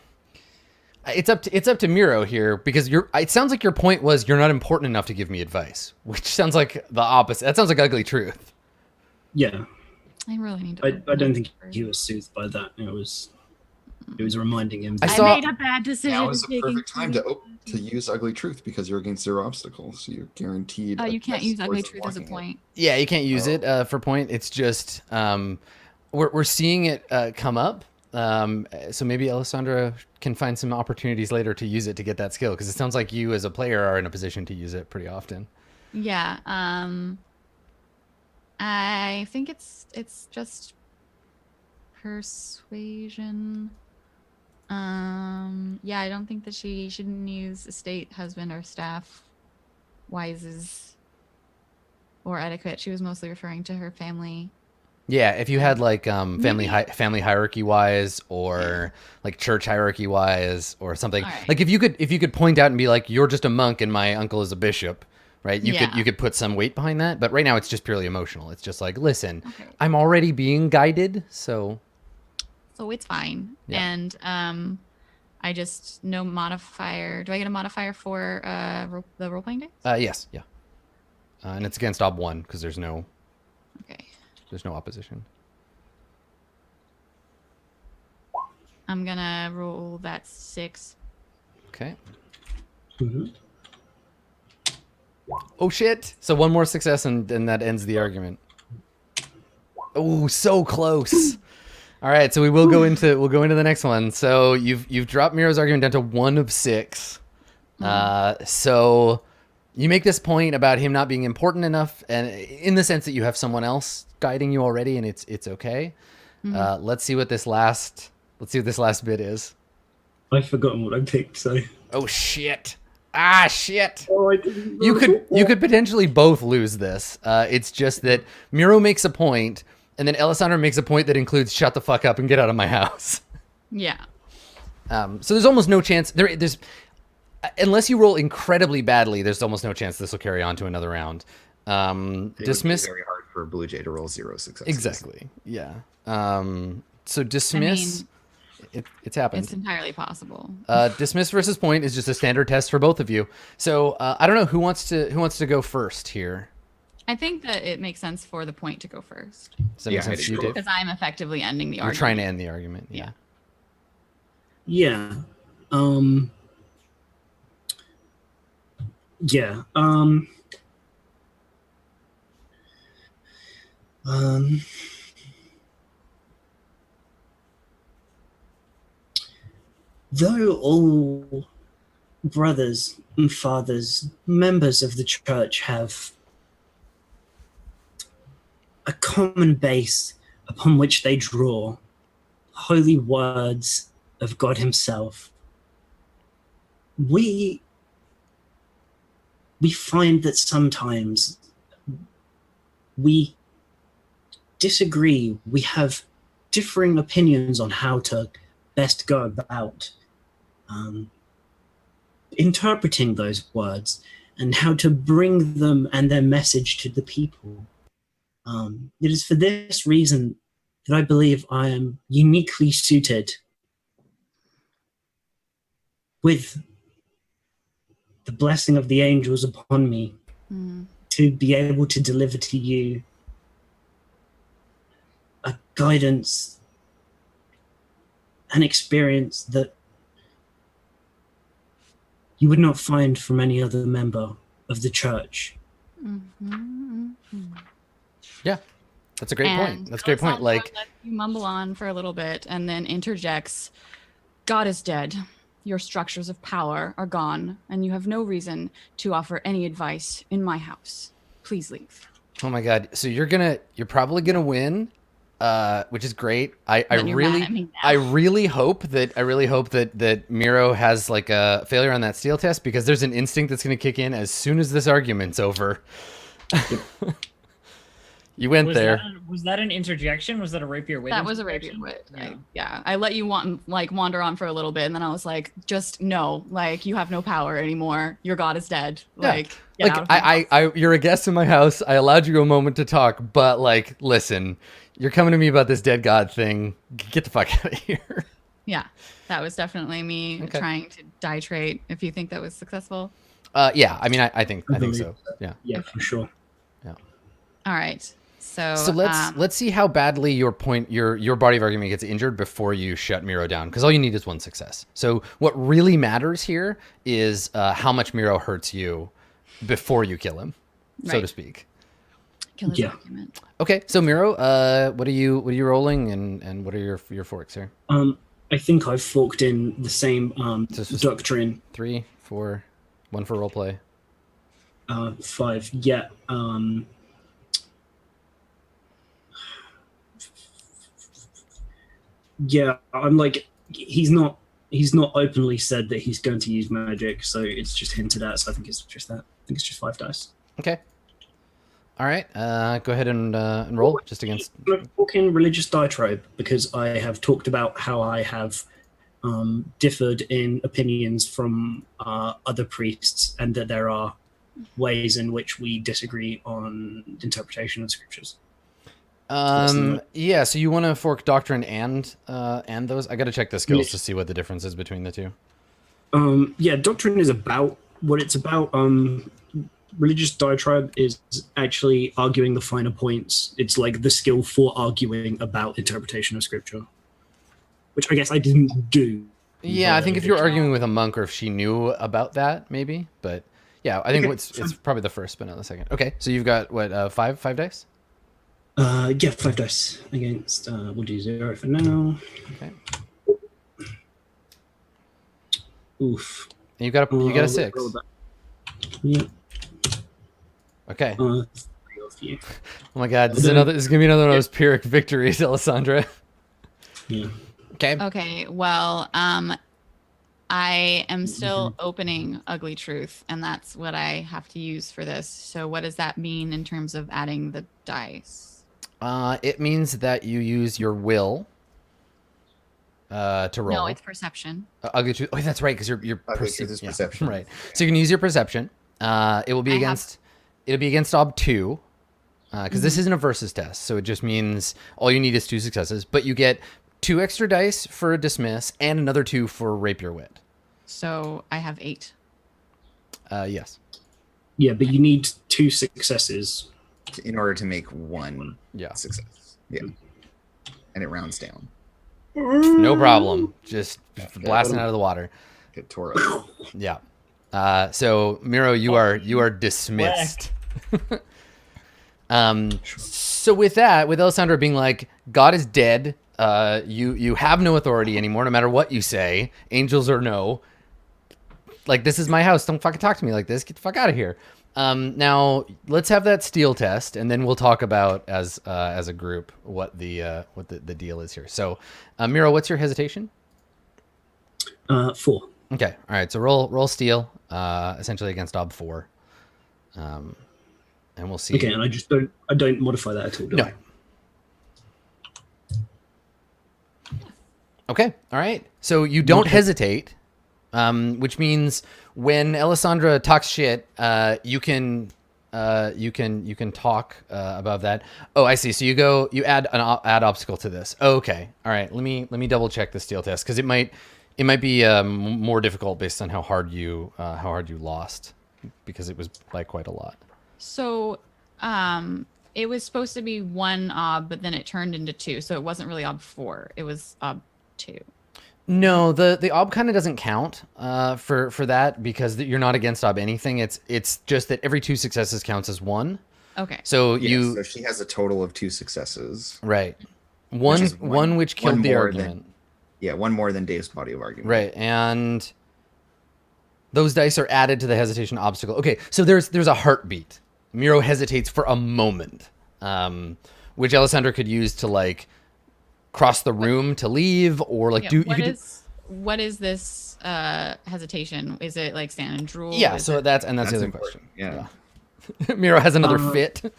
it's up to Miro here because it sounds like your point was you're not important enough to give me advice, which sounds like the opposite. That sounds like ugly truth. Yeah. I really need to. I don't think he was soothed by that. It was reminding him. I made a bad decision. Now is the perfect time to use ugly truth because you're against 0 obstacles. So you're guaranteed. Oh, you can't use ugly truth as a point. Yeah, you can't use it for point. It's just we're seeing it come up. So maybe Alessandra can find some opportunities later to use it to get that skill because it sounds like you as a player are in a position to use it pretty often. Yeah. I think it's just persuasion. Yeah, I don't think that she shouldn't use estate, husband, or staff wises or etiquette. She was mostly referring to her family. Yeah, if you had like family hierarchy wise or like church hierarchy wise or something. Right. Like if you could point out and be like, you're just a monk and my uncle is a bishop, right? You could put some weight behind that. But right now it's just purely emotional. It's just like, listen, okay, I'm already being guided, so it's fine. Yeah. And I just no modifier. Do I get a modifier for the role playing days? Yes, yeah. And it's against ob 1 because there's no opposition. I'm gonna roll that 6. Okay. Mm-hmm. Oh shit! So one more success and that ends the argument. Oh, so close. All right, so we'll go into the next one. So you've dropped Miro's argument down to 1 of 6. So you make this point about him not being important enough, and in the sense that you have someone else guiding you already, and it's okay. Let's see what this last bit is. I've forgotten what I picked. So. Oh shit! Ah shit! Oh, I didn't. You could potentially both lose this. It's just that Miro makes a point, and then Alessandra makes a point that includes "shut the fuck up and get out of my house." Yeah. So there's almost no chance there's unless you roll incredibly badly, there's almost no chance this will carry on to another round. Dismiss. Very hard for Blue Jay to roll 0 successes. Exactly. Yeah. So dismiss. It's happened. It's entirely possible. Dismiss versus point is just a standard test for both of you. So I don't know who wants to go first here. I think that it makes sense for the point to go first. Does that make sense to you, Dave? Because I'm effectively ending the argument. You're trying to end the argument. Yeah. Yeah. Yeah. Though all brothers and fathers, members of the church, have a common base upon which they draw holy words of God Himself, we find that sometimes we disagree. We have differing opinions on how to best go about interpreting those words. and how to bring them and their message to the people. It is for this reason that I believe I am uniquely suited with the blessing of the angels upon me to be able to deliver to you a guidance, an experience that you would not find from any other member of the church. Yeah, that's a great point. That's a great point. Like, you mumble on for a little bit and then interjects, God is dead. Your structures of power are gone, and you have no reason to offer any advice in my house. Please leave. oh my God. So you're probably gonna win, which is great. I really hope that Miro has like a failure on that steel test, because there's an instinct that's gonna kick in as soon as this argument's over. You went there. Was that an interjection? Was that a rapier wit? That was a rapier wit. Yeah. I let you wander on for a little bit, and then I was like, just no, like, you have no power anymore. Your god is dead. Like, get out of my house. You're a guest in my house. I allowed you a moment to talk, but like, listen, you're coming to me about this dead god thing. Get the fuck out of here. Yeah, that was definitely me trying to ditrate. If you think that was successful. Yeah. I mean, I think so. Yeah. Yeah, for sure. Yeah. All right. So let's see how badly your body of argument gets injured before you shut Miro down, because all you need is one success. So what really matters here is how much Miro hurts you before you kill him, so to speak. Kill his argument. Okay, so Miro, what are you rolling, and what are your forks here? I think I've forked in the same doctrine. 3, 4, 1 for roleplay. 5. Yeah. Yeah, I'm like, he's not openly said that he's going to use magic, so it's just hinted at. So I think it's just that. I think it's just 5 dice. Okay. All right. Go ahead and roll just against. I'm going to walk in religious diatribe, because I have talked about how I have differed in opinions from other priests, and that there are ways in which we disagree on interpretation of scriptures. Yeah, so you want to fork doctrine and those? I got to check the skills to see what the difference is between the two. Yeah, doctrine is about what it's about. Religious diatribe is actually arguing the finer points. It's like the skill for arguing about interpretation of scripture, which I guess I didn't do. Yeah, I think if you're arguing with a monk, or if she knew about that, maybe. But yeah, I think it's probably the first, but not the second. Okay, so you've got what, 5 dice? Yeah, 5 dice against. We'll do 0 for now. Okay. Oof. And you got a 6. Yeah. Okay. 3 of you. Oh my God, this is gonna be another one of those Pyrrhic victories, Alessandra. Yeah. Okay. Okay. Well, I am still opening Ugly Truth, and that's what I have to use for this. So what does that mean in terms of adding the dice? It means that you use your will to roll. No, it's perception. Ugly Truth. Oh, that's right, because you're perception. Right. So you can use your perception. It will be against Ob 2, because this isn't a versus test. So it just means all you need is 2 successes, but you get 2 extra dice for a dismiss and another 2 for rapier wit. So I have 8. Yes. Yeah, but you need 2 successes in order to make 1 Yeah. success. Yeah. And it rounds down. No problem. Just blasting out of the water. Get tore up. Yeah. So Miro, you are dismissed. So with that, with Alessandra being like, God is dead. You have no authority anymore, no matter what you say, angels or no. Like, this is my house. Don't fucking talk to me like this. Get the fuck out of here. Now let's have that steel test, and then we'll talk about as a group what the deal is here. So, Miro, what's your hesitation? 4. Okay. All right. So roll steel, essentially against Ob 4. And we'll see. Okay, and I don't modify that at all, do I? Okay. All right. So you don't hesitate. which means when Alessandra talks shit, you can talk above that. Oh, I see. So you add add obstacle to this. Oh, okay. All right. Let me double check the steel test, because it might be more difficult based on how hard you lost, because it was by quite a lot. So, it was supposed to be 1 ob, but then it turned into 2. So it wasn't really ob 4. It was ob 2. No, the ob kind of doesn't count for that, because you're not against ob anything. It's just that every 2 successes counts as 1. Okay. So So she has a total of 2 successes. Right. One which killed the argument. One more than Dave's body of argument. Right, and those dice are added to the hesitation obstacle. Okay, so there's a heartbeat. Miro hesitates for a moment, which Alessandra could use to like cross the room to leave, or like what is this hesitation? Is it like stand and drool? Yeah, so that's the other important. question. Yeah. Miro has another fit.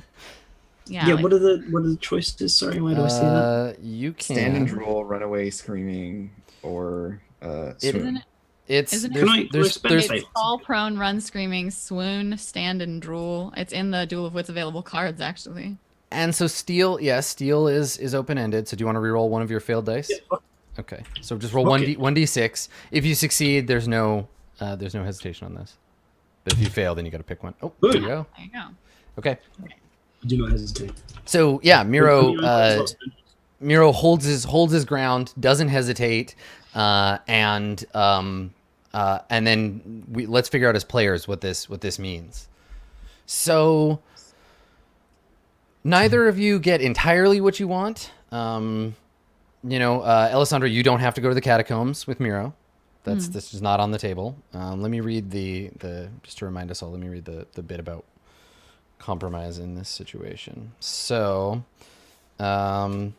Yeah. What are the choices? Sorry, why do I see that? You can stand and drool, run away screaming, or swoon. Isn't there's fall prone, run screaming, swoon, stand and drool. It's in the Duel of Wits available cards, actually. And so steel is open ended. So do you want to reroll one of your failed dice? Yeah. Okay, so just roll 1d6. If you succeed, there's no hesitation on this. But if you fail, then you got to pick one. Oh, there you go. There you go. Okay. Do not hesitate. So yeah, Miro holds his ground, doesn't hesitate, and then let's figure out as players what this means. So neither of you get entirely what you want. Alessandra, you don't have to go to the catacombs with Miro. This is not on the table. Let me read the just to remind us all. Let me read the bit about compromise in this situation. So, a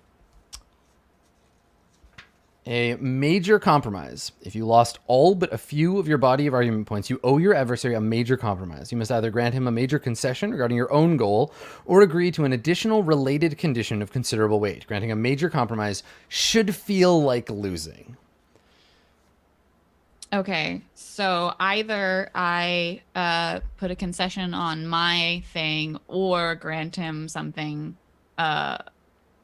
major compromise. If you lost all but a few of your body of argument points, you owe your adversary a major compromise. You must either grant him a major concession regarding your own goal, or agree to an additional related condition of considerable weight. Granting a major compromise should feel like losing. Okay, so either I put a concession on my thing, or grant him something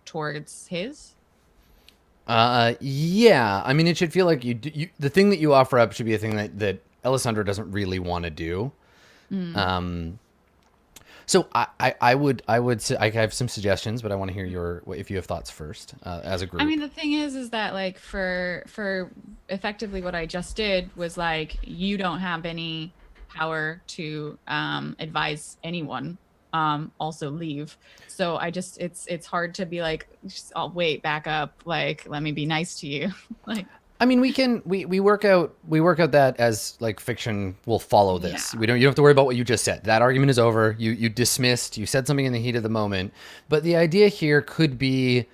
towards his. Yeah. I mean, it should feel like the thing that you offer up should be a thing that Alessandra doesn't really want to do. So I would say I have some suggestions, but I want to hear if you have thoughts first, as a group. I mean, the thing is that like for effectively what I just did was like, you don't have any power to advise anyone. Also leave. So it's hard to be like, I'll wait, back up, like, let me be nice to you. Like, I mean, we work out that as like fiction will follow this. Yeah. You don't have to worry about what you just said. That argument is over. You dismissed. You said something in the heat of the moment. But the idea here could be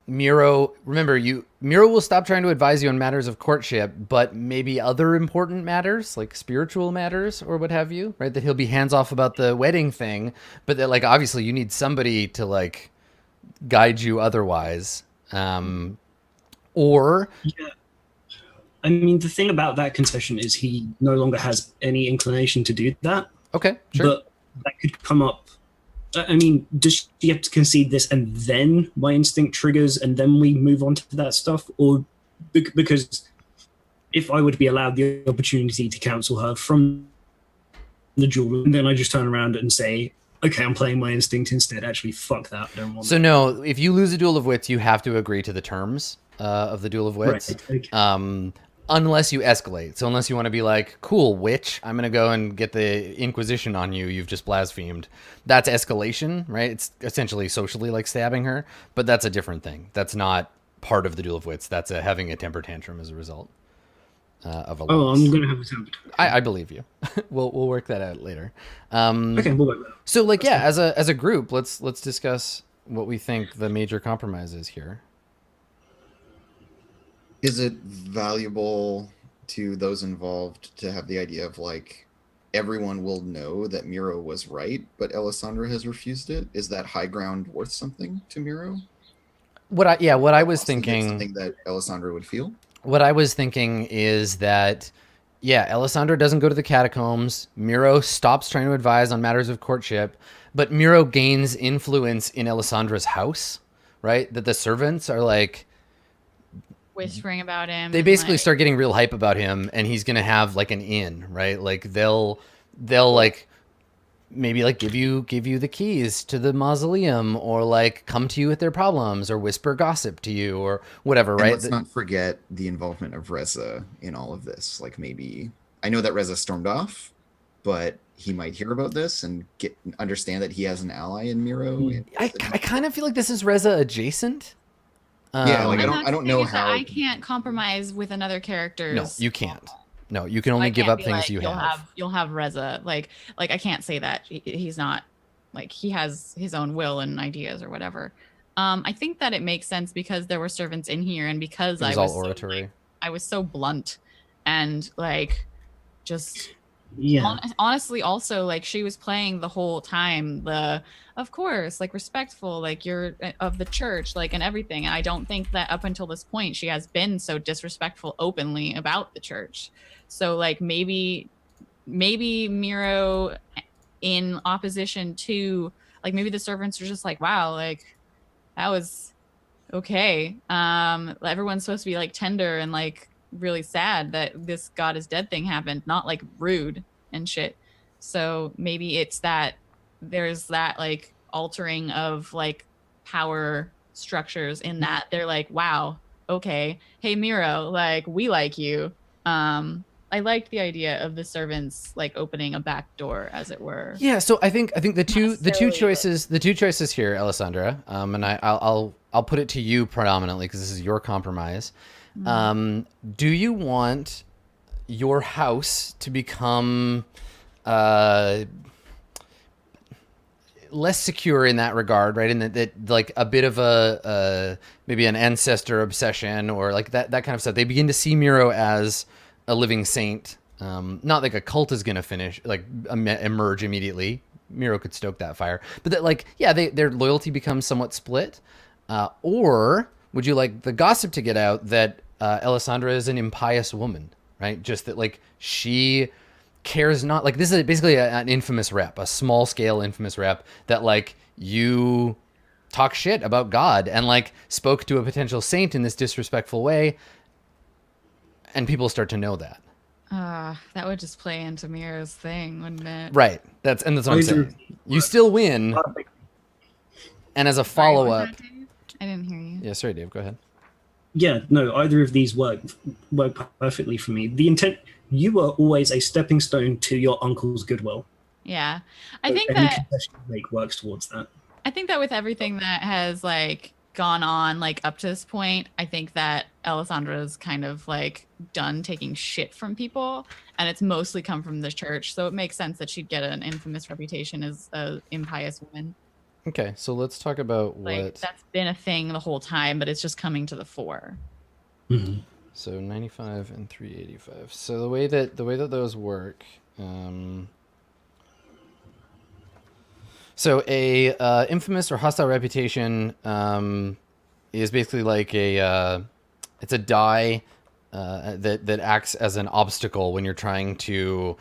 Miro. Remember, Miro will stop trying to advise you on matters of courtship, but maybe other important matters, like spiritual matters or what have you, right? That he'll be hands off about the wedding thing, but that like obviously you need somebody to like guide you otherwise. Or yeah. I mean, the thing about that concession is he no longer has any inclination to do that. Okay, sure. But that could come up. I mean, does she have to concede this and then my instinct triggers and then we move on to that stuff? Or because if I would be allowed the opportunity to counsel her from the duel, and then I just turn around and say, okay, I'm playing my instinct instead. Actually, fuck that. I don't want so that. No, if you lose a Duel of Wits, you have to agree to the terms of the Duel of Wits. Right, okay. Unless you escalate. So unless you want to be like, cool, witch, I'm going to go and get the Inquisition on you. You've just blasphemed. That's escalation, right? It's essentially socially like stabbing her, but that's a different thing. That's not part of the Duel of Wits. That's having a temper tantrum as a result of a loss. Oh, I'm going to have a temper tantrum. I believe you. We'll work that out later. Okay, we'll work that out. So like, yeah, as a group, let's discuss what we think the major compromise is here. Is it valuable to those involved to have the idea of like everyone will know that Miro was right, but Alessandra has refused it? Is that high ground worth something to Miro? What I was Is it thinking, something that Alessandra would feel? what I was thinking is that, yeah, Alessandra doesn't go to the catacombs. Miro stops trying to advise on matters of courtship, but Miro gains influence in Alessandra's house, right? That the servants are like, Whispering about him. they and, basically like, start getting real hype about him, and he's gonna have like an inn, right? Like they'll like maybe like give you the keys to the mausoleum, or like come to you with their problems, or whisper gossip to you, or whatever, And right? let's not forget the involvement of Reza in all of this. Like maybe I know that Reza stormed off, but he might hear about this and understand that he has an ally in Miro. I kind of feel like this is Reza adjacent. Yeah, like and I that's don't the know thing is that how. I can't compromise with another character's. No, you can't. No, you can I only give can't up be things like, you have. You'll have Reza. Like I can't say that he's not, like, he has his own will and ideas or whatever. I think that it makes sense because there were servants in here, and because It was I all was oratory. I was so blunt and like just Yeah. honestly, also, like, she was playing the whole time of course, like, respectful, like, you're of the church, like, and everything. And I don't think that up until this point she has been so disrespectful openly about the church. So like maybe Miro, in opposition to, like, maybe the servants are just like, wow, like, that was okay. Everyone's supposed to be like tender and like really sad that this God is dead thing happened, not like rude and shit. So maybe it's that there's that like altering of like power structures in that they're like, wow, okay, hey Miro, like, we like you. I liked the idea of the servants like opening a back door, as it were. Yeah, so I think the two necessarily, the two choices here, Alessandra, and I'll put it to you predominantly because this is your compromise. Do you want your house to become less secure in that regard, right? And that like a bit of a maybe an ancestor obsession, or like that kind of stuff. They begin to see Miro as a living saint. Not like a cult is gonna emerge immediately. Miro could stoke that fire, but that, like, yeah, their loyalty becomes somewhat split. Or would you like the gossip to get out that Alessandra is an impious woman, right? Just that, like, she cares not, like, this is basically an infamous rep, a small scale infamous rep, that like you talk shit about God and like spoke to a potential saint in this disrespectful way, and people start to know that. That would just play into Miro's thing, wouldn't it? Right. That's what I'm saying. You still win. And as a Sorry, what was follow-up, that, Dave? I didn't hear you. yeah, sorry, Dave, go ahead. Yeah, no, either of these work perfectly for me. The intent, you were always a stepping stone to your uncle's goodwill. Yeah. I think Any that concession you make works towards that. I think that with everything that has like gone on like up to this point, I think that Alessandra's kind of like done taking shit from people, and it's mostly come from the church. So it makes sense that she'd get an infamous reputation as a impious woman. Okay, so let's talk about Like, what. that's been a thing the whole time, but it's just coming to the fore. Mm-hmm. So 95 and 385. So the way that those work. So a infamous or hostile reputation is basically like it's a die that acts as an obstacle when you're trying to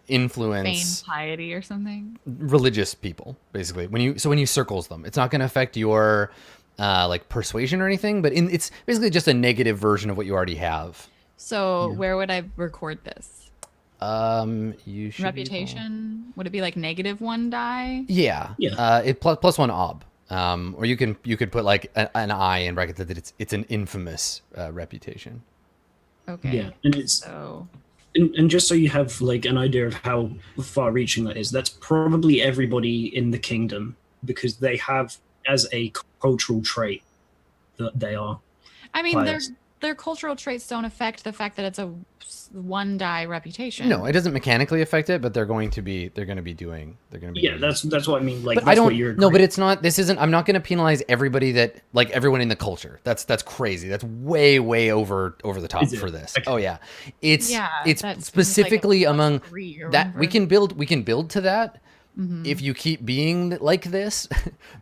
influence Feign piety or something. religious people, basically. When you circles them, it's not going to affect your like persuasion or anything, but it's basically just a negative version of what you already have. So where would I record this? You should Reputation? Would it be like -1 die? Yeah. It plus one ob. Or you could put like an I in brackets that it's an infamous reputation. Okay. Yeah, and it's So and just so you have like an idea of how far-reaching that is, that's probably everybody in the kingdom, because they have as a cultural trait that they are. I mean, Biased. their cultural traits don't affect the fact that it's a 1 die reputation. No, it doesn't mechanically affect it, but they're going to be doing. Yeah, that's what I mean. Like, But that's I what don't. you're. No, but it's not. This isn't. I'm not going to penalize everybody that, like, everyone in the culture. That's crazy. That's way over the top Is it? for this. Okay. Oh yeah, it's that seems like a specifically among +3 or that we whatever. can build to that Mhm. if you keep being like this.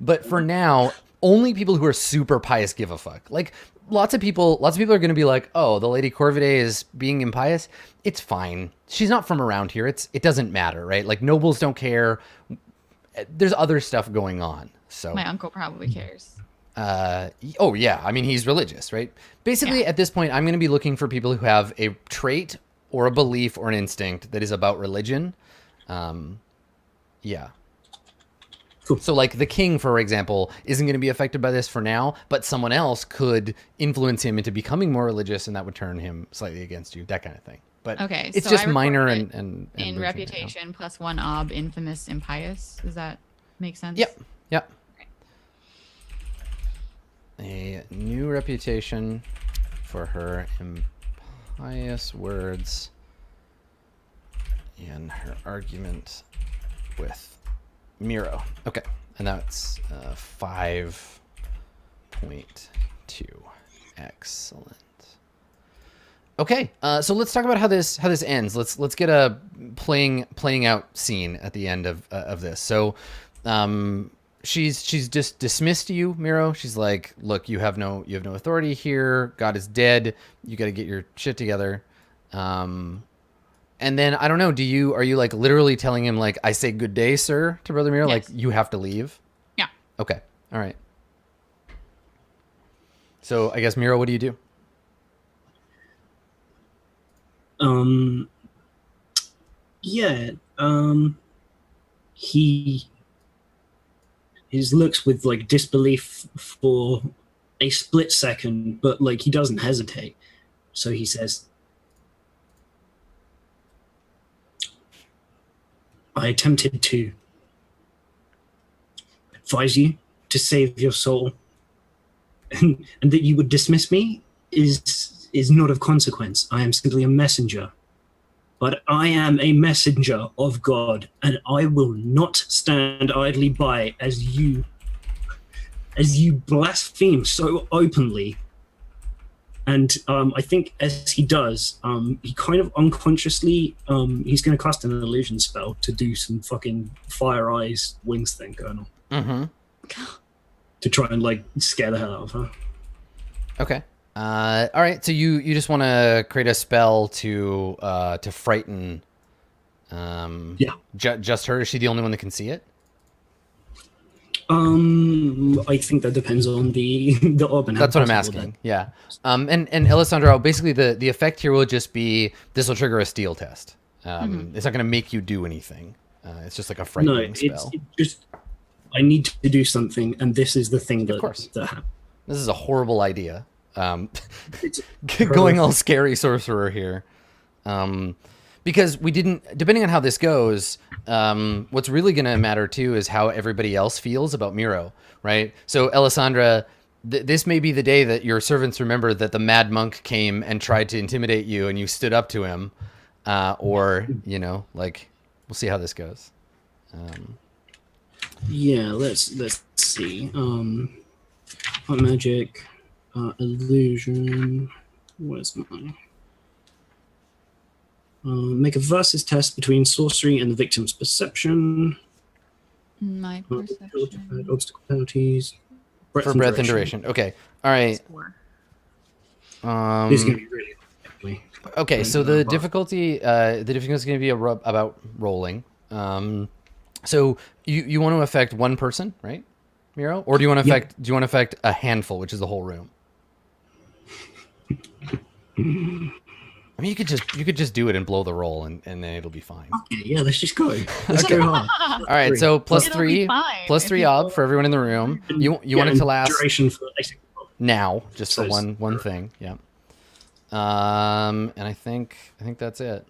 But for now, only people who are super pious give a fuck. Like lots of people are going to be like, oh, the Lady Corvidae is being impious. It's fine. She's not from around here. It doesn't matter, right? Like nobles don't care. There's other stuff going on. So My uncle probably cares. oh yeah. I mean, he's religious, right? Basically at this point, I'm going to be looking for people who have a trait or a belief or an instinct that is about religion. Yeah. Cool. So like the king, for example, isn't going to be affected by this for now, but someone else could influence him into becoming more religious, and that would turn him slightly against you, that kind of thing. But Okay, it's so just I minor recorded and in briefing reputation plus 1 ob, infamous, impious. Does that make sense? Yep. Yep. A new reputation for her impious words in her argument with Miro. Okay, and that's 5.2. Excellent. Okay, so let's talk about how this ends. Let's get a playing out scene at the end of this. So, she's just dismissed you, Miro. She's like, look, you have no authority here. God is dead. You got to get your shit together. And then I don't know. Are you like literally telling him like, I say good day, sir, to Brother Miro? Yes. Like you have to leave. Yeah. Okay. All right. So I guess Miro, what do you do? Yeah. He looks with like disbelief for a split second, but like he doesn't hesitate. So he says, I attempted to advise you to save your soul, and that you would dismiss me is not of consequence. I am simply a messenger. But I am a messenger of God, and I will not stand idly by as you blaspheme so openly. And I think as he does, he kind of unconsciously, he's going to cast an illusion spell to do some fucking fire eyes wings thing going on. Mm-hmm. To try and like scare the hell out of her. Okay. All right. So you just want to create a spell to frighten. Yeah. Just her. Is she the only one that can see it? I think that depends on the orb and how That's what I'm possible asking. Yeah. And Alessandro, basically the effect here will just be this will trigger a steel test. It's not going to make you do anything. It's just like a frightening spell. It's just I need to do something, and this is the thing that Of course. that happens. This is a horrible idea. It's Going all scary sorcerer here. Because we didn't, depending on how this goes, what's really going to matter too is how everybody else feels about Miro, right? So Alessandra, this may be the day that your servants remember that the mad monk came and tried to intimidate you and you stood up to him, or, you know, like, we'll see how this goes. Yeah, let's see. What magic, illusion. Where's mine? Make a versus test between sorcery and the victim's perception. My perception. Obstacle penalties. For breath and duration. Okay. All right. Score. This is going to be really likely. Okay, so the difficulty is going to be about rolling. So you want to affect one person, right, Miro? Or do you want to affect a handful, which is the whole room? I mean, you could just do it and blow the roll, and then it'll be fine. Okay, yeah, let's just go. Let's go hard. All right, so plus It'll be three fine. ob for everyone in the room. You want it to last Duration for now, just for So one thing. Yeah. And I think that's it.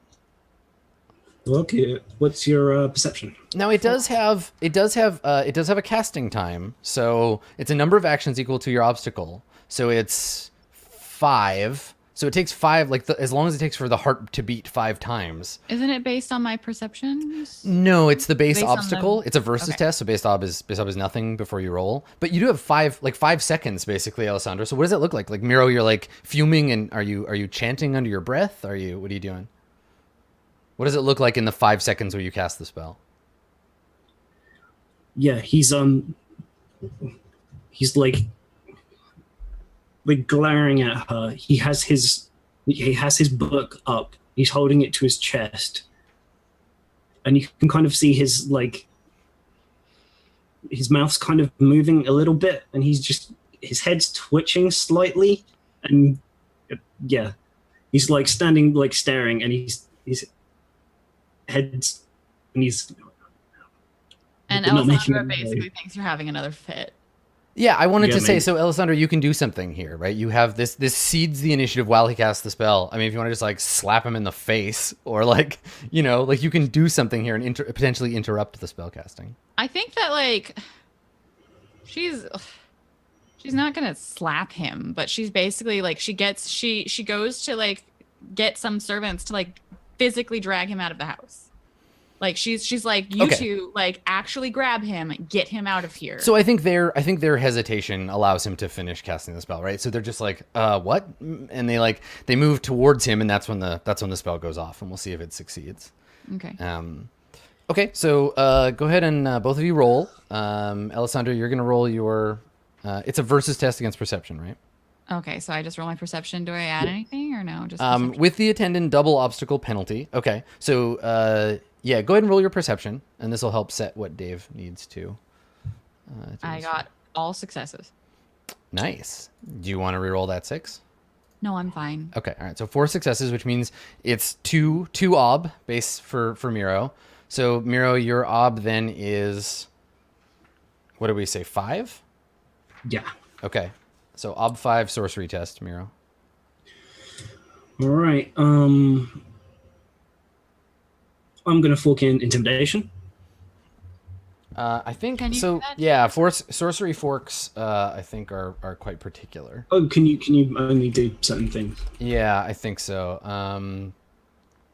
Okay, what's your perception? Now it does have a casting time, so it's a number of actions equal to your obstacle. So it's 5. So it takes 5, as long as it takes for the heart to beat 5 times. Isn't it based on my perceptions? No, it's the base Based on obstacle. the- It's a versus okay. test, so base ob is nothing before you roll. But you do have 5 seconds basically, Alessandro. So what does it look like? Like Miro, you're like fuming, and are you chanting under your breath? What are you doing? What does it look like in the 5 seconds where you cast the spell? Yeah, he's he's like glaring at her. He has his book up. He's holding it to his chest, and you can kind of see his mouth's kind of moving a little bit, and his head's twitching slightly, and yeah, he's like standing, like staring, and his head's and he's and not making Alessandra any basically noise. thinks you're having another fit. Yeah, I wanted to say, maybe. so Alessandra, you can do something here, right? You have this seeds the initiative while he casts the spell. I mean, if you want to just like slap him in the face, or like, you know, like you can do something here and potentially interrupt the spell casting. I think that like she's not gonna slap him, but she's basically like she goes to like get some servants to like physically drag him out of the house. Like she's like, you two like actually grab him, get him out of here. So I think their hesitation allows him to finish casting the spell, right? So they're just like, what? And they move towards him, and that's when the spell goes off, and we'll see if it succeeds. Okay. Okay, so go ahead and both of you roll. Alessandra, you're gonna roll your. It's a versus test against perception, right? Okay, so I just roll my perception. Do I add anything or no? Just with the attendant double obstacle penalty. Okay, so yeah, go ahead and roll your perception, and this will help set what Dave needs to. I got all successes. Nice. Do you want to reroll that 6? No, I'm fine. Okay, all right. So 4 successes, which means it's two ob base for Miro. So Miro, your ob then is, what did we say, 5? Yeah. Okay, so ob 5 sorcery test, Miro. All right. I'm gonna fork in intimidation. I think Can you so. do that? Yeah, sorcery forks. I think are quite particular. Oh, can you only do certain things? Yeah, I think so.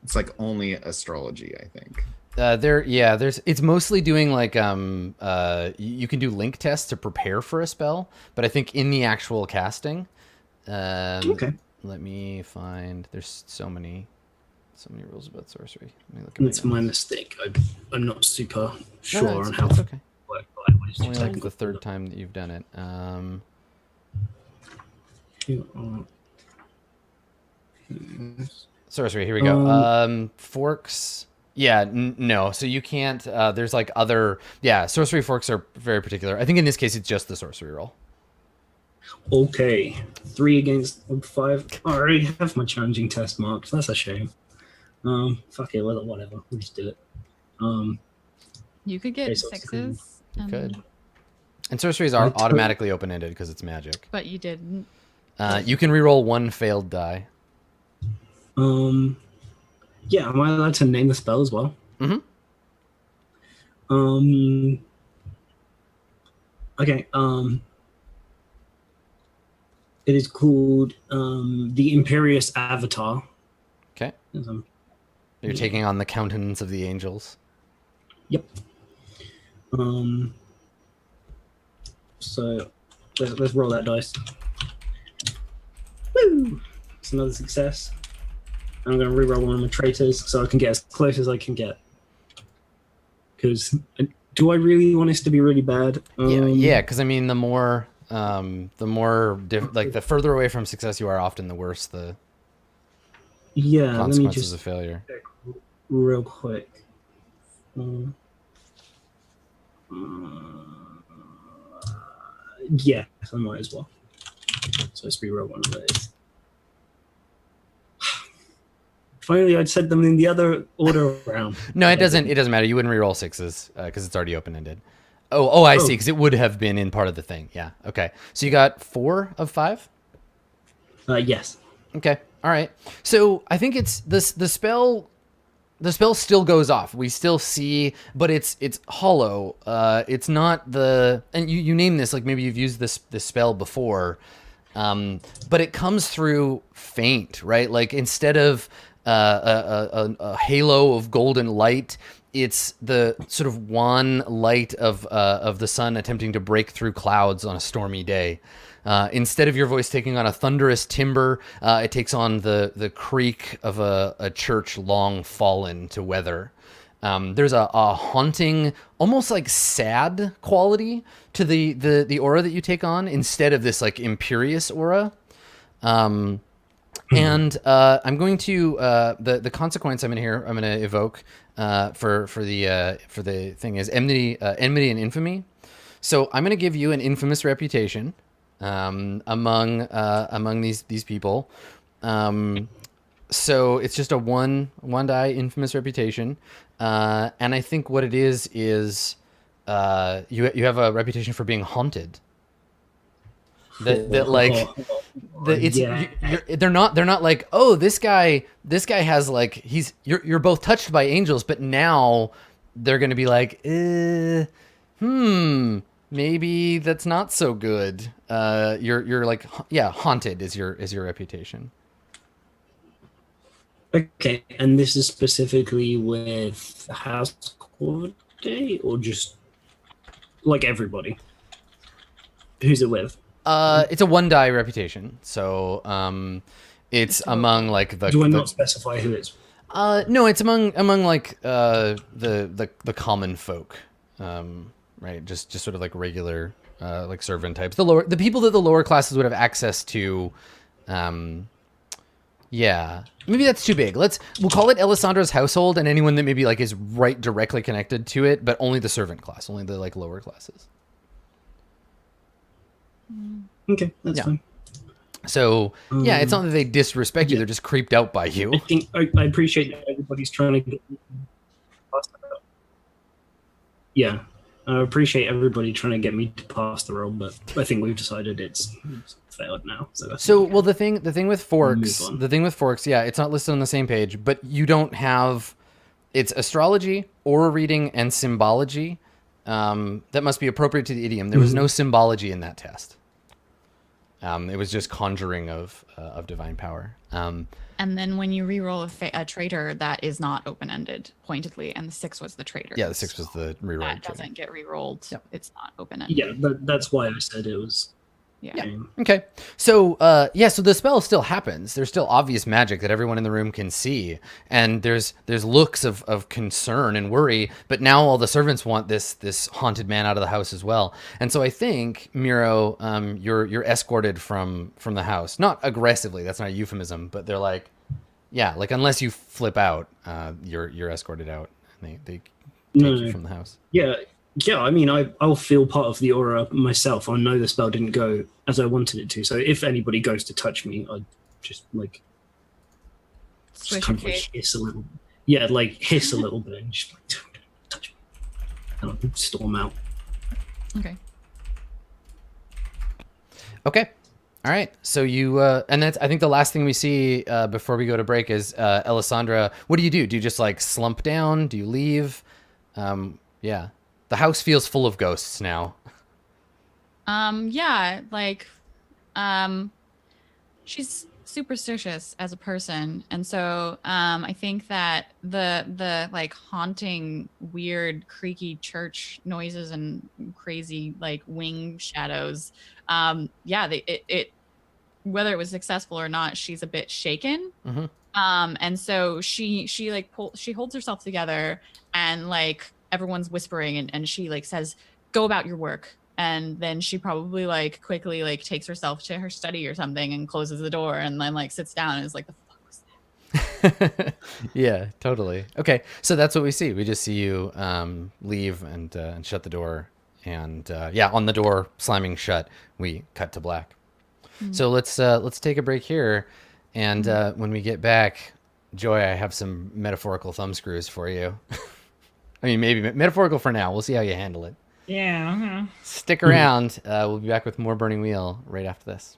It's like only astrology, I think. It's mostly doing like you can do link tests to prepare for a spell, but I think in the actual casting, Okay. let me find. There's so many rules about sorcery. Let me look at That's my mistake. I'm not super sure No, on how it's to okay. work. It's only like the 3rd time that you've done it. Sorcery. Here we go. Forks. Yeah, no. So you can't. There's like other. Yeah, sorcery forks are very particular. I think in this case it's just the sorcery roll. Okay, 3 against 5. I already have my challenging test marked. That's a shame. Fuck it, whatever. We'll just do it. You could get Okay, so 6s. Good. And sorceries are automatically open-ended because it's magic. But you didn't. You can reroll 1 failed die. Yeah, am I allowed to name the spell as well? Mm-hmm. Okay, it is called the Imperious Avatar. Okay. You're taking on the countenance of the angels. Yep. So let's roll that dice. Woo! It's another success. I'm going to reroll one of my traitors so I can get as close as I can get. Because do I really want this to be really bad? Yeah. Because I mean, the further away from success you are, often the worse the consequences of failure. Real quick. Yeah, I might as well. So let's reroll one of those. If only I'd said them in the other order around. No, it doesn't matter. You wouldn't reroll 6s because it's already open-ended. I see, because it would have been in part of the thing. Yeah, okay. So you got 4 of 5? Yes. Okay, all right. So I think it's the spell still goes off. We still see, but it's hollow. It's not and you name this, like maybe you've used this spell before, but it comes through faint, right? Like instead of a halo of golden light, it's the sort of wan light of the sun attempting to break through clouds on a stormy day. Instead of your voice taking on a thunderous timbre, it takes on the creak of a church long fallen to weather. There's a haunting, almost like sad quality to the aura that you take on instead of this like imperious aura. And I'm going to the consequence I'm going to evoke for the thing is enmity and infamy. So I'm going to give you an infamous reputation among these people. So it's just a one die infamous reputation, and I think what it is you have a reputation for being haunted. That like it's they're not like, oh, this guy has like you're both touched by angels, but now they're gonna be like, maybe that's not so good. You're like, yeah, haunted is your reputation. Okay, and this is specifically with House Corday, or just like everybody? Who's it with? It's a one die reputation, so it's among like the. Do I not specify who it's? No, it's among like the common folk, right? Just sort of like regular like servant types. The people that the lower classes would have access to. Yeah, maybe that's too big. We'll call it Alessandra's household, and anyone that maybe like is right directly connected to it, but only the servant class, only the like lower classes. Okay, that's fine. So yeah, it's not that they disrespect you; they're just creeped out by you. I think I appreciate that everybody's trying to get past that. Yeah, I appreciate everybody trying to get me to pass the roll, but I think we've decided it's failed now. Well, the thing with forks, yeah, it's not listed on the same page, but you don't have. It's astrology, aura reading, and symbology. That must be appropriate to the idiom. There was no symbology in that test. It was just conjuring of divine power. And then when you reroll a traitor, that is not open-ended pointedly, and the 6 was the traitor. Yeah, the 6 was the reroll. That doesn't get rerolled. Yep. It's not open-ended. Yeah, that's why I said it was. Yeah. Okay. So, so the spell still happens. There's still obvious magic that everyone in the room can see, and there's looks of concern and worry. But now all the servants want this haunted man out of the house as well. And so I think Miro, you're escorted from the house, not aggressively. That's not a euphemism, but they're like, yeah, like unless you flip out, you're escorted out, and they take you from the house. Yeah, I mean, I'll feel part of the aura myself. I know the spell didn't go as I wanted it to. So if anybody goes to touch me, I just like kind of like hiss a little. Yeah, like hiss a little bit and just like touch me. And I'll storm out. Okay. Okay. All right. So you and that's I think the last thing we see before we go to break is Alessandra. What do? Do you just like slump down? Do you leave? Yeah. The house feels full of ghosts now. Yeah, like, she's superstitious as a person, and so I think that the like haunting, weird, creaky church noises and crazy like wing shadows, it whether it was successful or not, she's a bit shaken. Mm-hmm. And so she like she holds herself together, and like everyone's whispering, and she like says, go about your work. And then she probably like quickly like takes herself to her study or something and closes the door, and then like sits down and is like, the fuck was that? Yeah, totally. Okay. So that's what we see. We just see you leave and shut the door, and on the door slamming shut, we cut to black. Mm-hmm. So let's take a break here. And when we get back, Joy, I have some metaphorical thumb screws for you. I mean, maybe metaphorical for now. We'll see how you handle it. Yeah. Stick around. We'll be back with more Burning Wheel right after this.